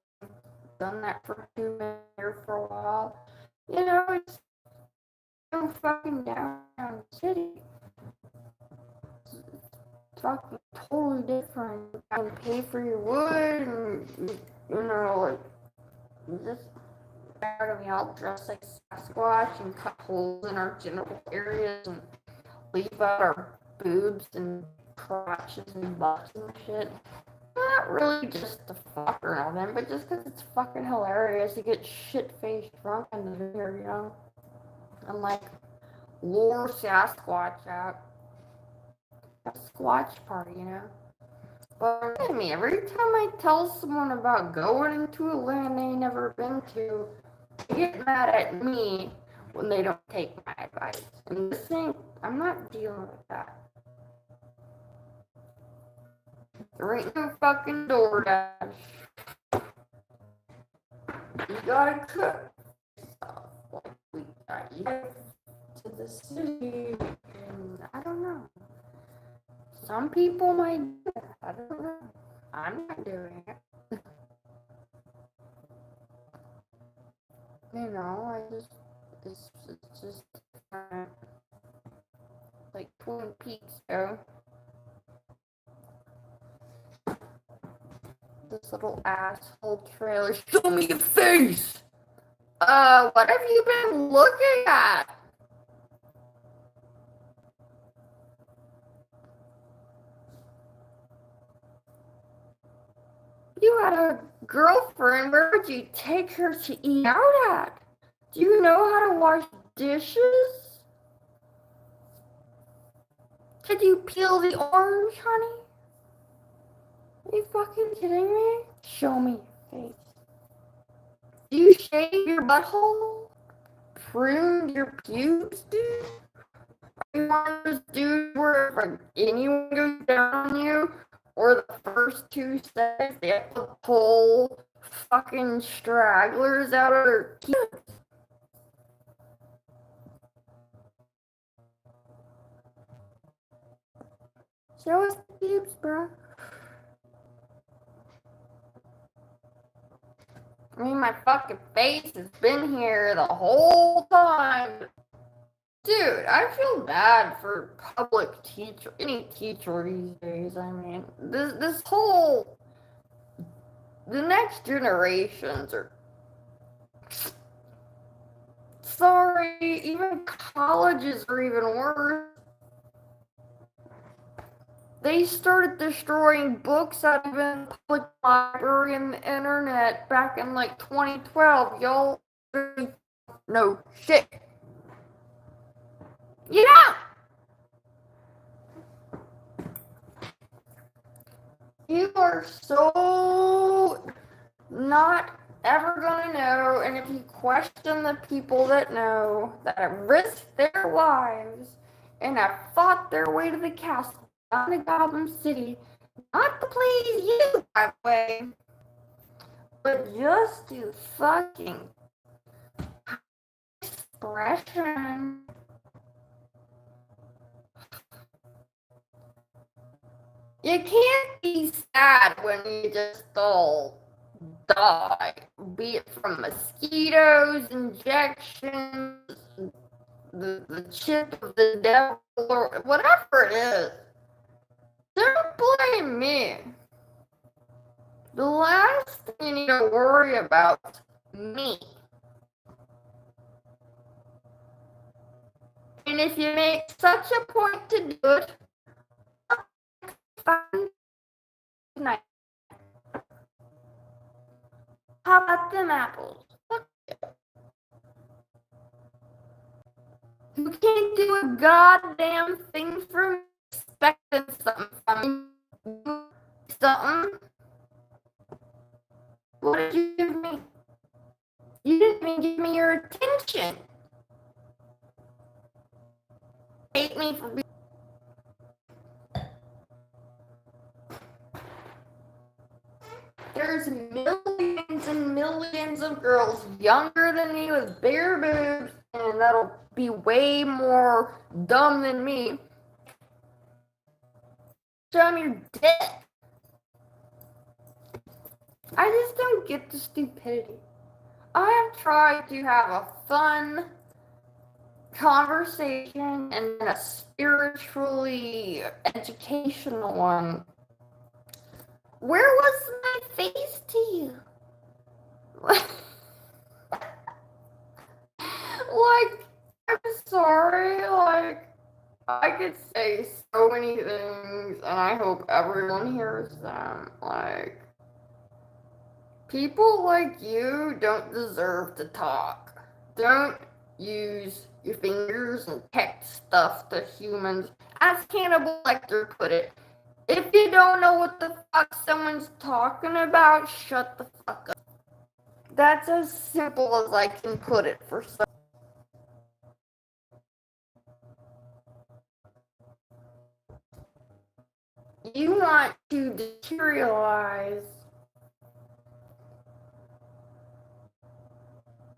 done that for 2 minutes here for a while. You know, it's so fucking downtown city. It's fucking totally different. I can pay for your wood and, you know, like, just out of me all dressed like Sasquatch and cut holes in our genital areas and leave out our boobs and crotches and butts and shit. Not really just to fuck around them, but just because it's fucking hilarious to get shit-faced drunk in the vineyard, you know? And like, lure Sasquatch out. A Squatch party, you know? But look at me, every time I tell someone about going into a land they ain't never been to, they get mad at me when they don't take my advice. And this thing, I'm not dealing with that. There ain't no fucking DoorDash. You gotta cook stuff like we got. You gotta to the city, and I don't know. Some people might do that. I don't know. I'm not doing it. You know, it's just different. Like Twin Peaks, yo. This little asshole trailer. Show me your face! What have you been looking at? You had a girlfriend. Where would you take her to eat out at? Do you know how to wash dishes? Did you peel the orange, honey? Are you fucking kidding me? Show me your face. Do you shave your butthole? Prune your pubes, dude? Are you one of those dudes where if anyone goes down on you, or the first 2 seconds, they have to pull fucking stragglers out of their pubes? Show us the pubes, bro. I mean, my fucking face has been here the whole time. Dude, I feel bad for public teacher, any teacher these days. I mean, this whole, the next generations are, sorry, even colleges are even worse. They started destroying books out of the public library and the internet back in like 2012. Y'all no shit. Yeah! You are so not ever gonna know, and if you question the people that know, that have risked their lives and have fought their way to the castle down in Goblin City, not to please you, by the way, but just to fucking expression. You can't be sad when you just all die, be it from mosquitoes, injections, the chip of the devil, or whatever it is. Don't blame me. The last thing you need to worry about is me. And if you make such a point to do it, fine tonight. How about them apples? You can't do a goddamn thing for me, expecting something from me. Something. What did you give me? You didn't even give me your attention. Hate me for being. There's millions and millions of girls younger than me with bare boobs, and that'll be way more dumb than me. Show me your dick. I just don't get the stupidity. I have tried to have a fun conversation and a spiritually educational one. Where was my face to you? Like, I'm sorry, I could say so many things, and I hope everyone hears them. People like you don't deserve to talk. Don't use your fingers and text stuff to humans. As Cannibal Lecter put it, if you don't know what the fuck someone's talking about, shut the fuck up. That's as simple as I can put it for some. You want to materialize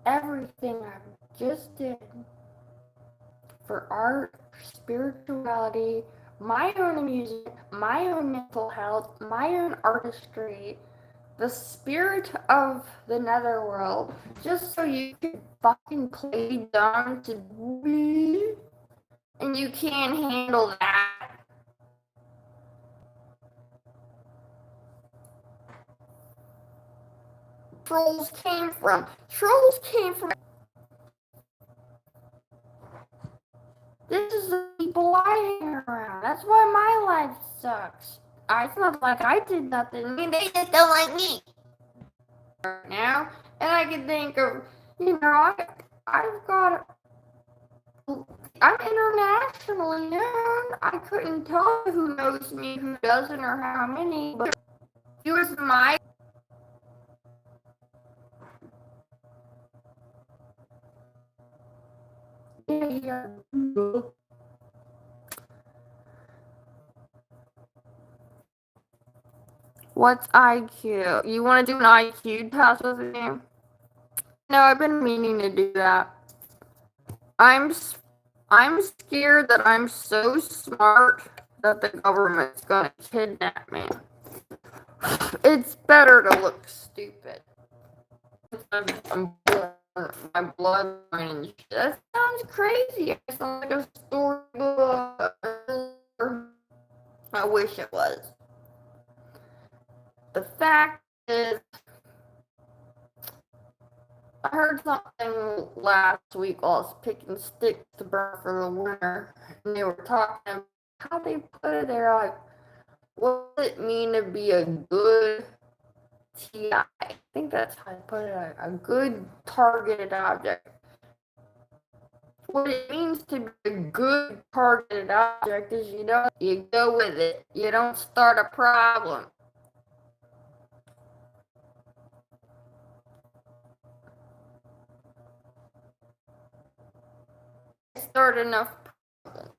everything I just did for art, spirituality, my own music, my own mental health, my own artistry, the spirit of the netherworld, just so you can fucking play dumb to me, and you can't handle that. Trolls came from. This is the people I hang around. That's why my life sucks. It's not like I did nothing. I mean, they just don't like me. Right now, and I can think of, I'm internationally known. I couldn't tell who knows me, who doesn't, or how many, but it was my. Yeah. What's IQ? You want to do an IQ test with me? No, I've been meaning to do that. I'm scared that I'm so smart that the government's gonna kidnap me. It's better to look stupid. My blood and shit. That sounds crazy. I sound like a storybook. I wish it was. The fact is, I heard something last week while I was picking sticks to burn for the winter, and they were talking about how they put it there, like, what does it mean to be a good TI? I think that's how I put it, a good targeted object. What it means to be a good targeted object is you go with it. You don't start a problem. I start enough problems.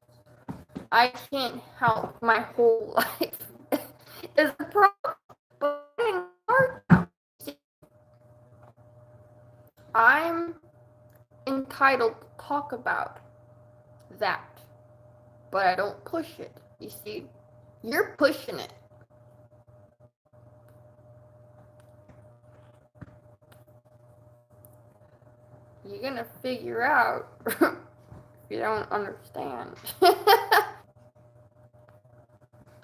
I can't help my whole life. Is a problem. I'm in entitled to talk about that. But I don't push it, you see? You're pushing it. You're gonna figure out if you don't understand.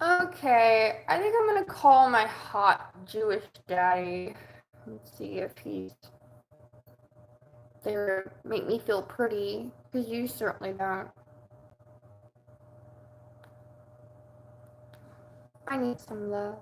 Okay, I think I'm gonna call my hot Jewish daddy and see if he's there to make me feel pretty, because you certainly don't. I need some love.